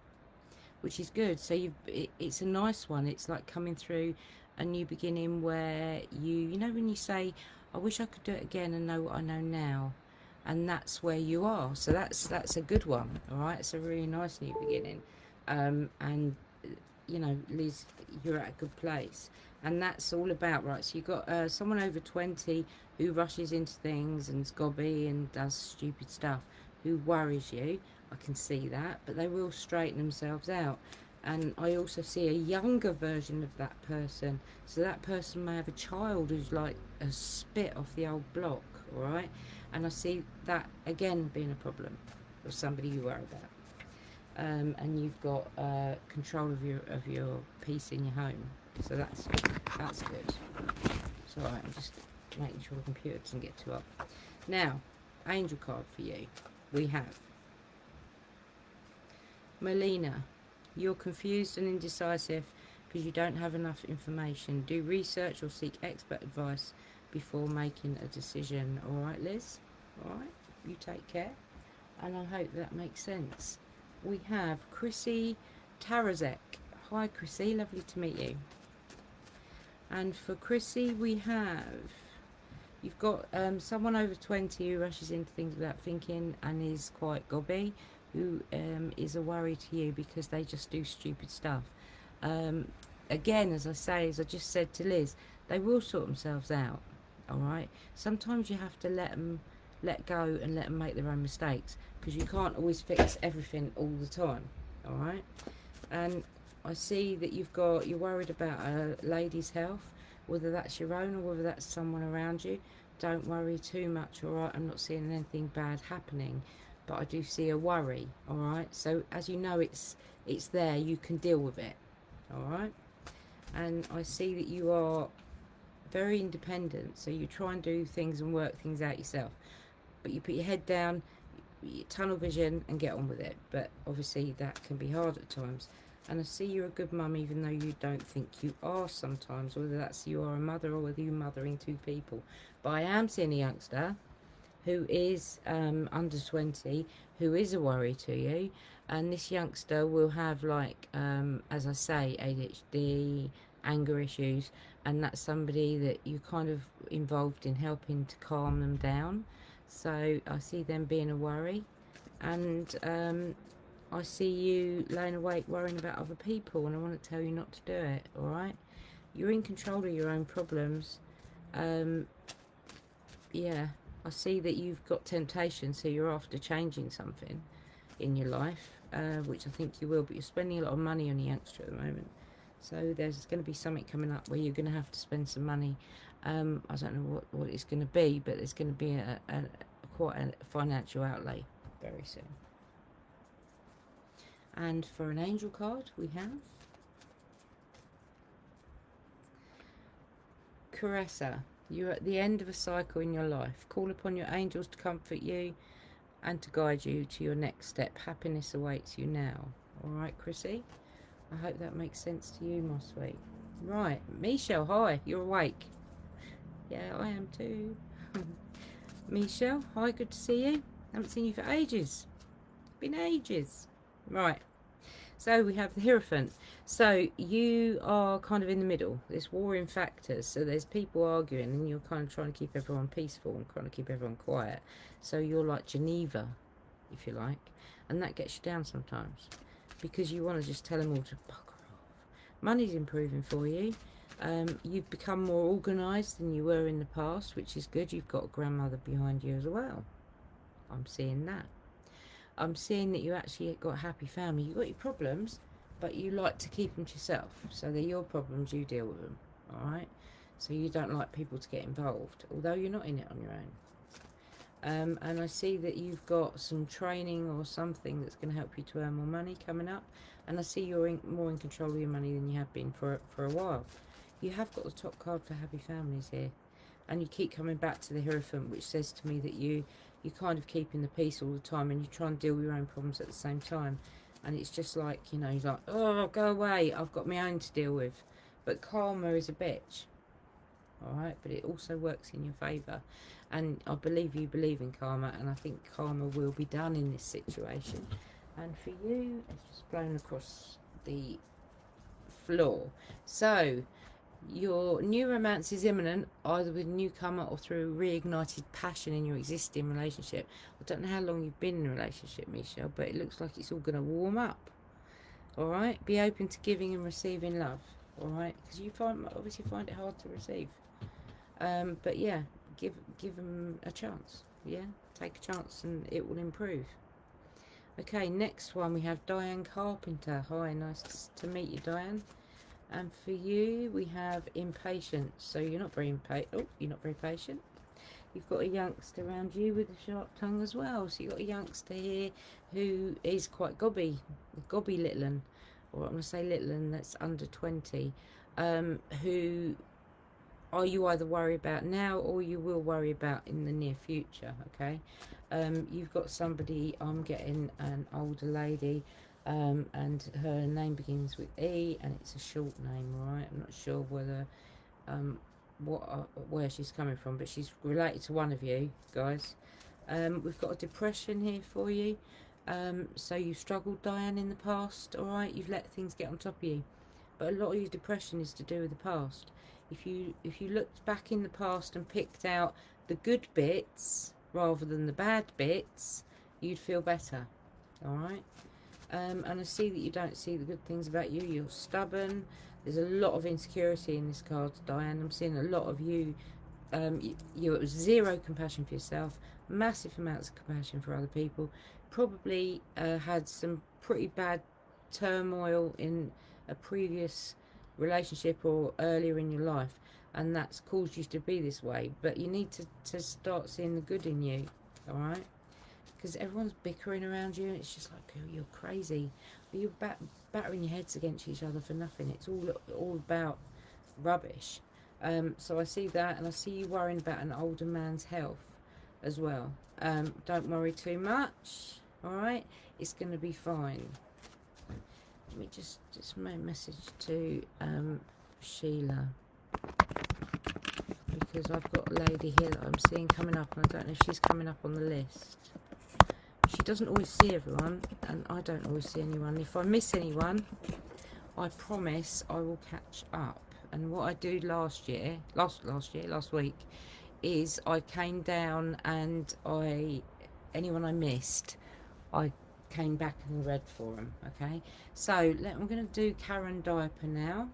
which is good. So it's a nice one. It's like coming through a new beginning where you know when you say, I wish I could do it again and know what I know now, and that's where you are. So that's a good one. All right, it's a really nice new beginning. And you know, Liz, you're at a good place, and that's all about, right? So you've got someone over 20 who rushes into things and is gobby and does stupid stuff, who worries you. I can see that, but they will straighten themselves out. And I also see a younger version of that person. So that person may have a child who's like a spit off the old block, all right? And I see that again being a problem with somebody you worry about. And you've got control of your peace in your home, so that's good. It's all right. I'm just making sure the computer doesn't get too up. Now, angel card for you. We have Melina. You're confused and indecisive because you don't have enough information. Do research or seek expert advice before making a decision. All right, Liz. All right. You take care, and I hope that makes sense. We have Chrissy Tarazek. Hi Chrissy, lovely to meet you. And for Chrissy we have, you've got someone over 20 who rushes into things without thinking and is quite gobby, who is a worry to you because they just do stupid stuff. Again, as I say, as I just said to Liz, they will sort themselves out, all right? Sometimes you have to let go and let them make their own mistakes, because you can't always fix everything all the time, all right? And I see that you're worried about a lady's health, whether that's your own or whether that's someone around you. Don't worry too much, all right? I'm not seeing anything bad happening, but I do see a worry, all right? So as you know, it's there, you can deal with it, all right? And I see that you are very independent, so you try and do things and work things out yourself, but you put your head down, tunnel vision, and get on with it. But obviously that can be hard at times. And I see you're a good mum, even though you don't think you are sometimes, whether that's you are a mother or whether you're mothering two people. But I am seeing a youngster who is under 20, who is a worry to you, and this youngster will have, like, as I say, ADHD, anger issues, and that's somebody that you kind of involved in helping to calm them down. So I see them being a worry, and I see you laying awake worrying about other people, and I want to tell you not to do it, all right? You're in control of your own problems. Yeah, I see that you've got temptation, so you're after changing something in your life, which I think you will, but you're spending a lot of money on a youngster at the moment. So there's going to be something coming up where you're going to have to spend some money. I don't know what it's going to be, but there's going to be quite a financial outlay very soon. And for an angel card, we have Caressa. You're at the end of a cycle in your life. Call upon your angels to comfort you and to guide you to your next step. Happiness awaits you now. All right, Chrissy? I hope that makes sense to you, my sweet. Right, Michelle, hi, you're awake. Yeah, I am too. Michelle, hi, good to see you. Haven't seen you for ages. Been ages. Right, so we have the Hierophant. So you are kind of in the middle. There's warring factors. So there's people arguing and you're kind of trying to keep everyone peaceful and trying to keep everyone quiet. So you're like Geneva, if you like. And that gets you down sometimes, because you want to just tell them all to bugger off. Money's improving for you. You've become more organised than you were in the past, which is good. You've got a grandmother behind you as well. I'm seeing that. I'm seeing that you actually got a happy family. You've got your problems, but you like to keep them to yourself. So they're your problems, you deal with them. All right? So you don't like people to get involved, although you're not in it on your own. And I see that you've got some training or something that's going to help you to earn more money coming up. And I see you're more in control of your money than you have been for a while. You have got the top card for happy families here. And you keep coming back to the Hierophant, which says to me that you kind of keeping the peace all the time, and you try and deal with your own problems at the same time. And it's just like, you know, you're like, oh, go away, I've got my own to deal with. But karma is a bitch. Alright, but it also works in your favour. And I believe you believe in karma, and I think karma will be done in this situation. And for you, it's just blown across the floor. So, your new romance is imminent, either with a newcomer or through reignited passion in your existing relationship. I don't know how long you've been in a relationship, Michelle, but it looks like it's all going to warm up. Alright, be open to giving and receiving love. Alright, because you obviously find it hard to receive. But yeah, give them a chance. Yeah, take a chance and it will improve. Okay, next one we have Diane Carpenter. Hi, nice to meet you, Diane. And for you, we have impatience. So you're not very you're not very patient. You've got a youngster around you with a sharp tongue as well. So you've got a youngster here who is quite gobby little un, or I'm going to say little un, that's under 20, who are you either worry about now or you will worry about in the near future, okay? You've got somebody, I'm getting an older lady, and her name begins with E, and it's a short name, right? I'm not sure whether where she's coming from, but she's related to one of you guys. We've got a depression here for you. So you've struggled, Diane, in the past, all right? You've let things get on top of you, but a lot of your depression is to do with the past. If you looked back in the past and picked out the good bits rather than the bad bits, you'd feel better, all right? And I see that you don't see the good things about you. You're stubborn. There's a lot of insecurity in this card, Diane. I'm seeing a lot of you. You have zero compassion for yourself, massive amounts of compassion for other people. Probably had some pretty bad turmoil in a previous relationship or earlier in your life, and that's caused you to be this way. But you need to start seeing the good in you, all right? Because everyone's bickering around you, and it's just like, oh, you're crazy. You're battering your heads against each other for nothing. It's all about rubbish. So I see that, and I see you worrying about an older man's health as well. Don't worry too much, all right? It's going to be fine. Let me just make a message to Sheila, because I've got a lady here that I'm seeing coming up, and I don't know if she's coming up on the list. She doesn't always see everyone, and I don't always see anyone. If I miss anyone, I promise I will catch up. And what I did last week, is I came down and anyone I missed, I came back and read for them, okay? So I'm going to do Karen Diaper now.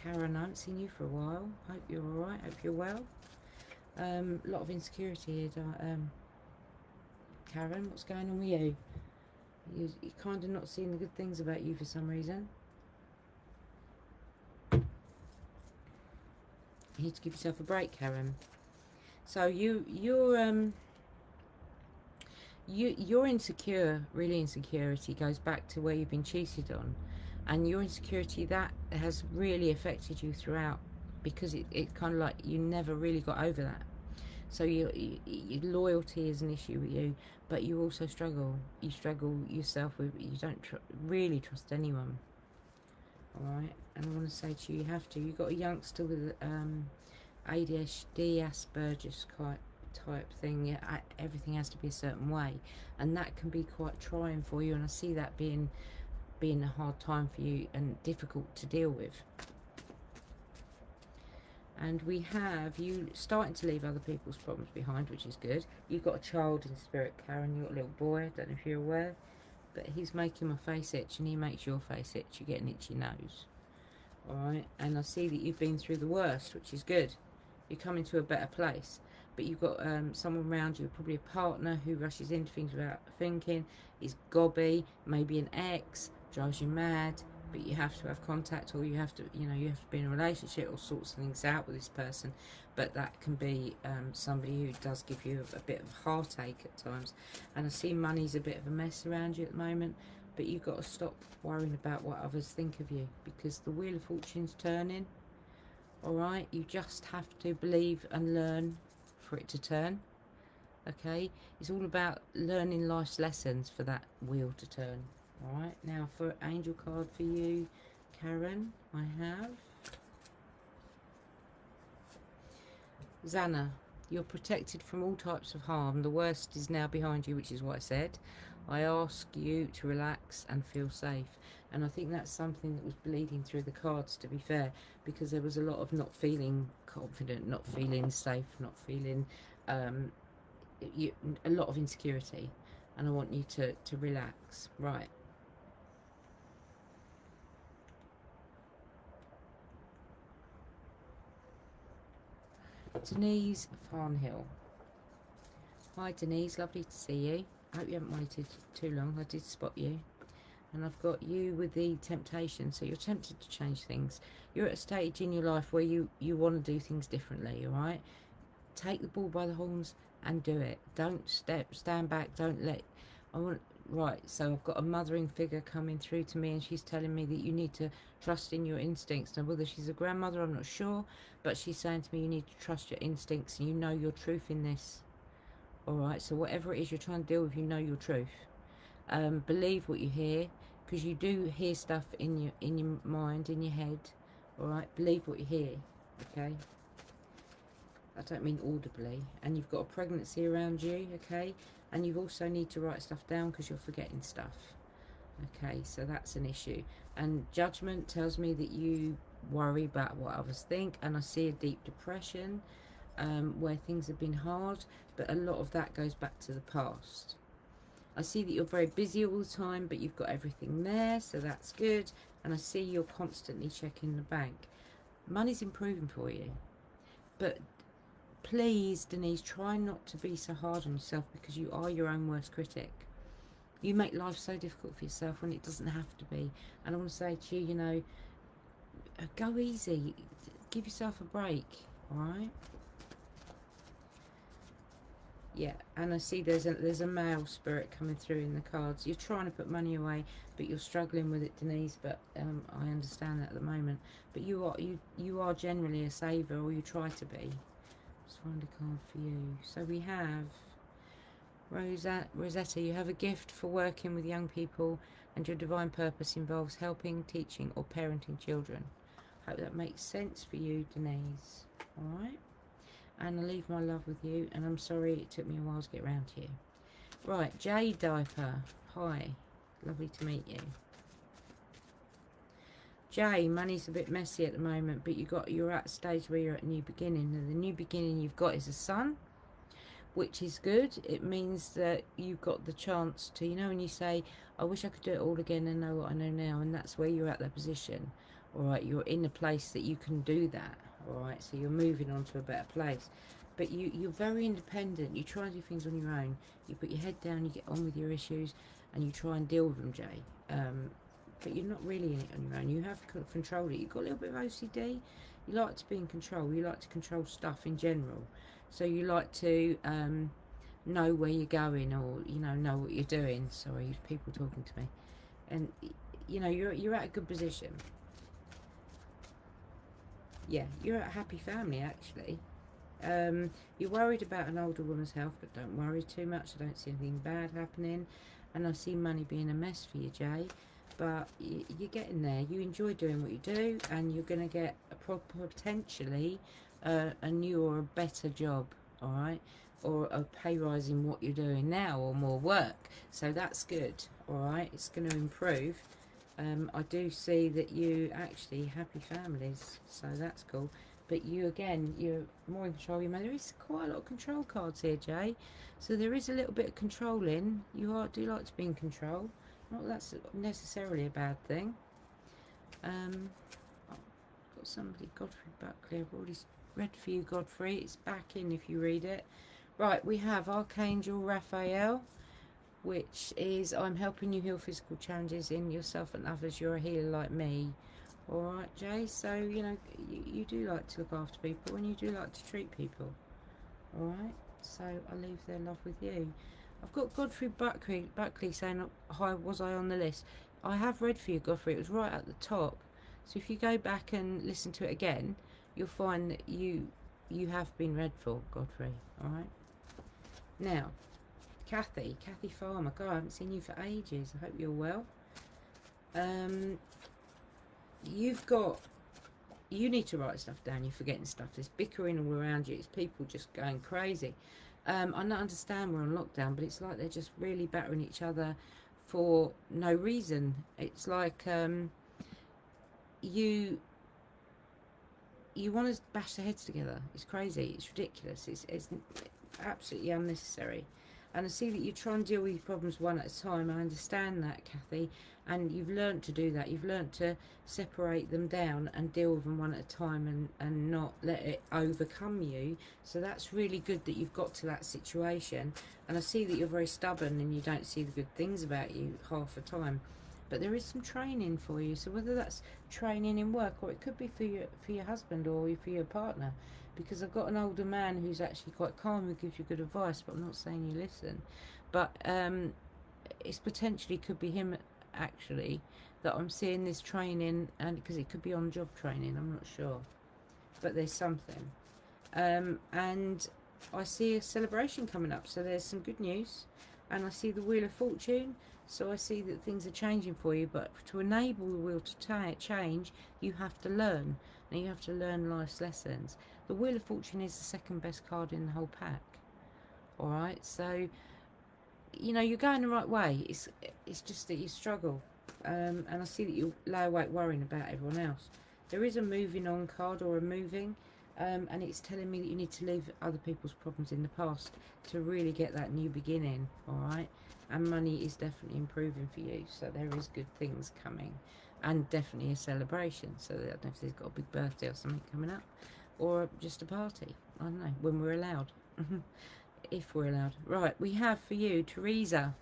Karen, I haven't seen you for a while. Hope you're alright, hope you're well. A lot of insecurity here, Karen, what's going on with you? You're kind of not seeing the good things about you for some reason. You need to give yourself a break, Karen. So your insecurity goes back to where you've been cheated on, and your insecurity that has really affected you throughout, because it kind of like you never really got over that. So your loyalty is an issue with you, but you also struggle. You struggle yourself with, you don't really trust anyone. Alright, and I want to say to you, you have to. You've got a youngster with ADHD, Asperger's type thing. Yeah, everything has to be a certain way, and that can be quite trying for you, and I see that being a hard time for you and difficult to deal with. And we have you starting to leave other people's problems behind, which is good. You've got a child in spirit, Karen. You've got a little boy. I don't know if you're aware, but he's making my face itch, and he makes your face itch. You get an itchy nose. Alright, and I see that you've been through the worst, which is good. You're coming to a better place. But you've got someone around you, probably a partner who rushes into things without thinking, is gobby, maybe an ex, drives you mad, but you have to have contact, or you have to, you know, you have to be in a relationship or sort some things out with this person. But that can be somebody who does give you a bit of heartache at times. And I see money's a bit of a mess around you at the moment, but you've got to stop worrying about what others think of you, because the wheel of fortune's turning. All right, you just have to believe and learn for it to turn. Okay, it's all about learning life's lessons for that wheel to turn. All right, now for angel card for you, Karen, I have Zana. You're protected from all types of harm. The worst is now behind you, which is what I said. I ask you to relax and feel safe. And I think that's something that was bleeding through the cards, to be fair, because there was a lot of not feeling confident, not feeling safe, not feeling a lot of insecurity. And I want you to relax. Right. Denise Farnhill. Hi Denise, lovely to see you. I hope you haven't waited too long. I did spot you. And I've got you with the temptation. So you're tempted to change things. You're at a stage in your life where you want to do things differently, all right? Take the bull by the horns and do it. Don't stand back. Don't let... Right, so I've got a mothering figure coming through to me, and she's telling me that you need to trust in your instincts. Now, whether she's a grandmother, I'm not sure, but she's saying to me you need to trust your instincts, and you know your truth in this. All right, so whatever it is you're trying to deal with, you know your truth. Believe what you hear, because you do hear stuff in your mind, in your head. All right, believe what you hear. Okay. I don't mean audibly. And you've got a pregnancy around you. Okay. And you also need to write stuff down because you're forgetting stuff. Okay, so that's an issue. And judgment tells me that you worry about what others think. And I see a deep depression where things have been hard, but a lot of that goes back to the past. I see that you're very busy all the time, but you've got everything there, so that's good. And I see you're constantly checking the bank. Money's improving for you. But please, Denise, try not to be so hard on yourself, because you are your own worst critic. You make life so difficult for yourself when it doesn't have to be. And I want to say to you, you know, go easy. Give yourself a break, all right? Yeah, and I see there's a male spirit coming through in the cards. You're trying to put money away, but you're struggling with it, Denise. But I understand that at the moment. But you are generally a saver, or you try to be. Let's find a card for you. So we have Rosetta. You have a gift for working with young people, and your divine purpose involves helping, teaching, or parenting children. Hope that makes sense for you, Denise. All right. And I leave my love with you, and I'm sorry it took me a while to get around to you. Right, Jade Diaper. Hi, lovely to meet you. Jay, money's a bit messy at the moment, but you're at a stage where you're at a new beginning. And the new beginning you've got is a son, which is good. It means that you've got the chance to, you know, when you say, I wish I could do it all again and know what I know now, and that's where you're at that position. All right, you're in a place that you can do that. All right, so you're moving on to a better place. But you're very independent. You try and do things on your own. You put your head down, you get on with your issues, and you try and deal with them, Jay. But you're not really in it on your own. You have controlled it. You've got a little bit of OCD. You like to be in control. You like to control stuff in general. So you like to know where you're going, or, you know what you're doing. Sorry, people talking to me. And, you know, you're at a good position. Yeah, you're at a happy family, actually. You're worried about an older woman's health, but don't worry too much. I don't see anything bad happening. And I see money being a mess for you, Jay. But you're getting there. You enjoy doing what you do, and you're going to get potentially a new or a better job, all right? Or a pay rise in what you're doing now, or more work. So that's good, all right? It's going to improve. I do see that you actually happy families, so that's cool. But you, again, you're more in control of your money. There is quite a lot of control cards here, Jay. So there is a little bit of controlling. You do like to be in control. Not that that's necessarily a bad thing. I've got somebody, Godfrey Buckley. I've already read for you, Godfrey. It's back in if you read it. Right, we have Archangel Raphael. which is I'm helping you heal physical challenges in yourself and others. You're a healer like me. Alright, Jay, so, you know, you do like to look after people and you do like to treat people. Alright, so I leave their love with you. I've got Godfrey Buckley saying, hi, was I on the list? I have read for you, Godfrey. It was right at the top. So if you go back and listen to it again, you'll find that you have been read for, Godfrey. Alright. Now, Kathy Farmer. God, I haven't seen you for ages. I hope you're well. You need to write stuff down. You're forgetting stuff. There's bickering all around you. It's people just going crazy. I don't understand we're on lockdown, but it's like they're just really battering each other for no reason. It's like you want to bash their heads together. It's crazy. It's ridiculous. It's absolutely unnecessary. And I see that you try and deal with your problems one at a time. I understand that, Kathy. And you've learned to do that. You've learned to separate them down and deal with them one at a time and not let it overcome you. So that's really good that you've got to that situation. And I see that you're very stubborn and you don't see the good things about you half the time. But there is some training for you. So whether that's training in work, or it could be for your husband or for your partner. Because I've got an older man who's actually quite calm, who gives you good advice, but I'm not saying you listen. But it's potentially could be him, actually, that I'm seeing this training, and because it could be on-job training, I'm not sure. But there's something. And I see a celebration coming up, so there's some good news. And I see the Wheel of Fortune, so I see that things are changing for you. But to enable the wheel to change, you have to learn. And you have to learn life's lessons. The Wheel of Fortune is the second best card in the whole pack. Alright, so, you know, you're going the right way. It's just that you struggle. And I see that you lay awake worrying about everyone else. There is a moving on card, or a moving. And it's telling me that you need to leave other people's problems in the past to really get that new beginning. Alright. And money is definitely improving for you. So there is good things coming. And definitely a celebration. So I don't know if there's got a big birthday or something coming up. Or just a party. I don't know. When we're allowed. If we're allowed. Right. We have for you, Teresa.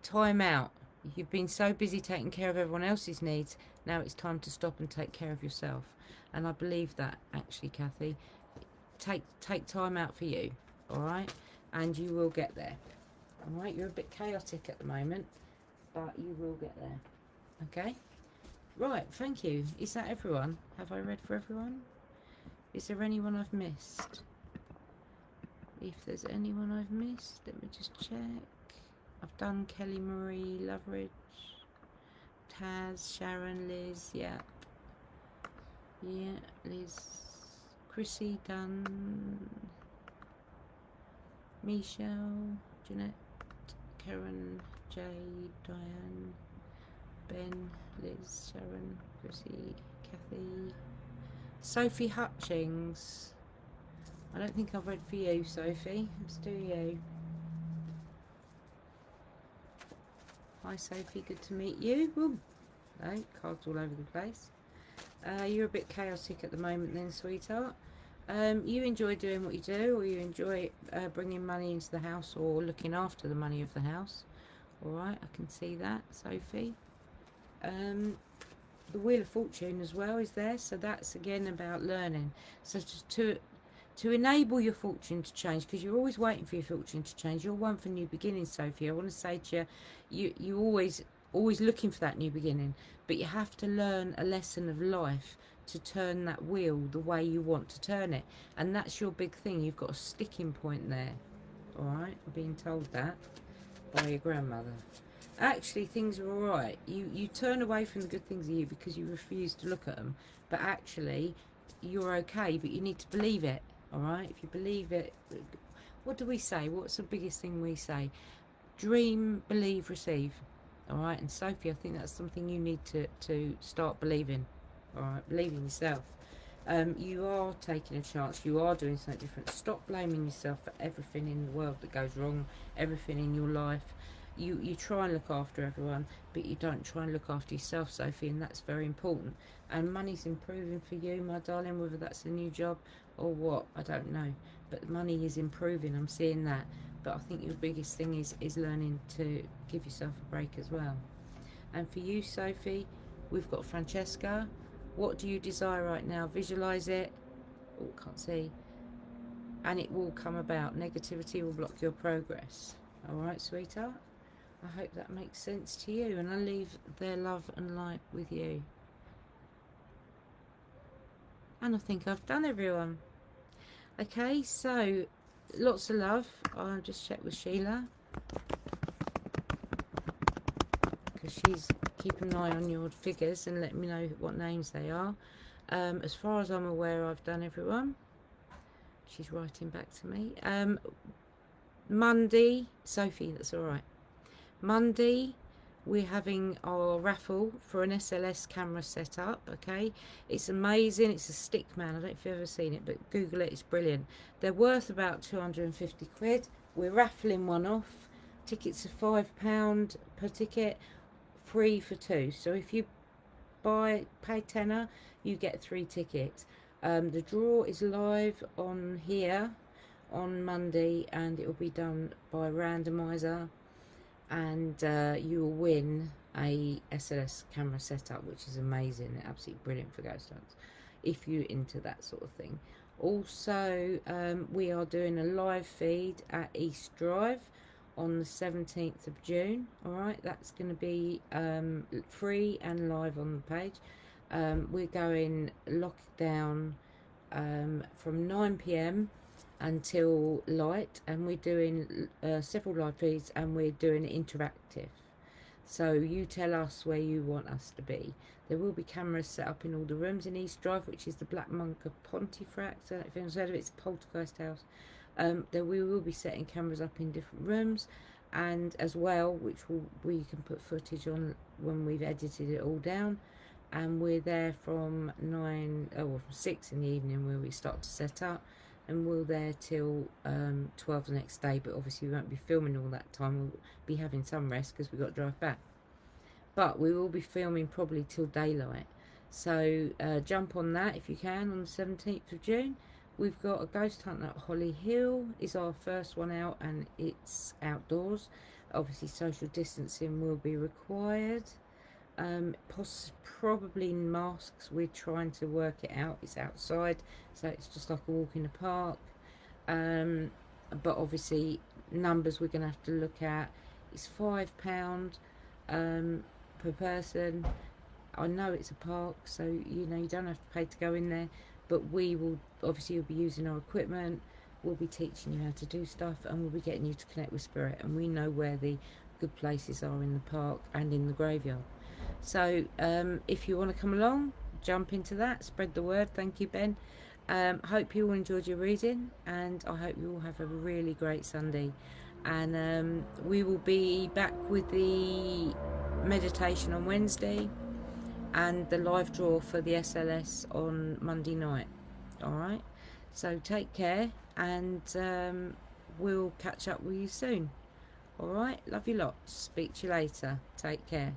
Time out. You've been so busy taking care of everyone else's needs. Now it's time to stop and take care of yourself. And I believe that, actually, Kathy. Take time out for you. Alright? And you will get there. Alright? You're a bit chaotic at the moment. But you will get there. Okay? Right, thank you. Is that everyone? Have I read for everyone? Is there anyone I've missed? If there's anyone I've missed, let me just check. I've done Kelly Marie, Loveridge, Taz, Sharon, Liz, yeah. Yeah, Liz, Chrissy, done. Michelle, Jeanette, Karen, Jade, Diane, Ben, Liz, Sharon, Chrissy, Kathy, Sophie Hutchings. I don't think I've read for you, Sophie. Let's do you. Hi, Sophie. Good to meet you. Ooh. No, cards all over the place. You're a bit chaotic at the moment then, sweetheart. You enjoy doing what you do, or you enjoy bringing money into the house, or looking after the money of the house. Alright, I can see that, Sophie. The Wheel of Fortune as well is there, so that's again about learning. So to enable your fortune to change, because you're always waiting for your fortune to change. You're one for new beginnings, Sophie. I want to say to you, you're always looking for that new beginning, but you have to learn a lesson of life to turn that wheel the way you want to turn it. And that's your big thing. You've got a sticking point there. Alright, I'm being told that by your grandmother. Actually, things are alright. You turn away from the good things of you because you refuse to look at them. But actually, you're okay, but you need to believe it. Alright, if you believe it, what do we say? What's the biggest thing we say? Dream, believe, receive. Alright, and Sophie, I think that's something you need to start believing. Alright, believe in yourself. You are taking a chance. You are doing something different. Stop blaming yourself for everything in the world that goes wrong, everything in your life. You try and look after everyone, but you don't try and look after yourself, Sophie, and that's very important. And money's improving for you, my darling, whether that's a new job or what, I don't know. But money is improving, I'm seeing that. but I think your biggest thing is learning to give yourself a break as well. And for you, Sophie, we've got Francesca. What do you desire right now? Visualize it. Oh, can't see. And it will come about. Negativity will block your progress. All right, sweetheart? I hope that makes sense to you. And I leave their love and light with you. And I think I've done, everyone. Okay, so lots of love. I'll just check with Sheila, because she's keeping an eye on your figures and let me know what names they are. As far as I'm aware, I've done, everyone. She's writing back to me. Monday, Sophie, that's all right. Monday, we're having our raffle for an SLS camera setup. Okay, it's amazing. It's a Stickman. I don't know if you've ever seen it, but Google it. It's brilliant. They're worth about 250 quid. We're raffling one off. Tickets are £5 per ticket, free for 2. So if you pay tenner, you get 3 tickets. The draw is live on here on Monday, and it will be done by randomizer, and you will win a SLS camera setup, which is amazing, absolutely brilliant for ghost hunts if you're into that sort of thing. Also, we are doing a live feed at East Drive on the 17th of June. All right, that's going to be free and live on the page. We're going lockdown from 9 p.m. until light, and we're doing several live feeds, and we're doing interactive. So you tell us where you want us to be. There will be cameras set up in all the rooms in East Drive, which is the Black Monk of Pontefract. I don't know if anyone's heard of it. It's a poltergeist house. We will be setting cameras up in different rooms, and as well, which we can put footage on when we've edited it all down. And we're there from 6 in the evening, where we start to set up, and we're there till 12 the next day. But obviously we won't be filming all that time. We'll be having some rest because we've got to drive back, but we will be filming probably till daylight. So jump on that if you can on the 17th of June. We've got a ghost hunt at Holly Hill, is our first one out, and it's outdoors. Obviously social distancing will be required. Probably masks. We're trying to work it out. It's outside, so it's just like a walk in the park. But obviously numbers we're going to have to look at. It's £5 per person. I know it's a park, so you don't have to pay to go in there, but we will obviously, you'll be using our equipment. We'll be teaching you how to do stuff, and we'll be getting you to connect with spirit, and we know where the good places are in the park and in the graveyard. So if you want to come along, jump into that, spread the word. Thank you, Ben. Hope you all enjoyed your reading, and I hope you all have a really great Sunday. And we will be back with the meditation on Wednesday and the live draw for the SLS on Monday night. All right, so take care, and we'll catch up with you soon. All right, love you lots. Speak to you later. Take care.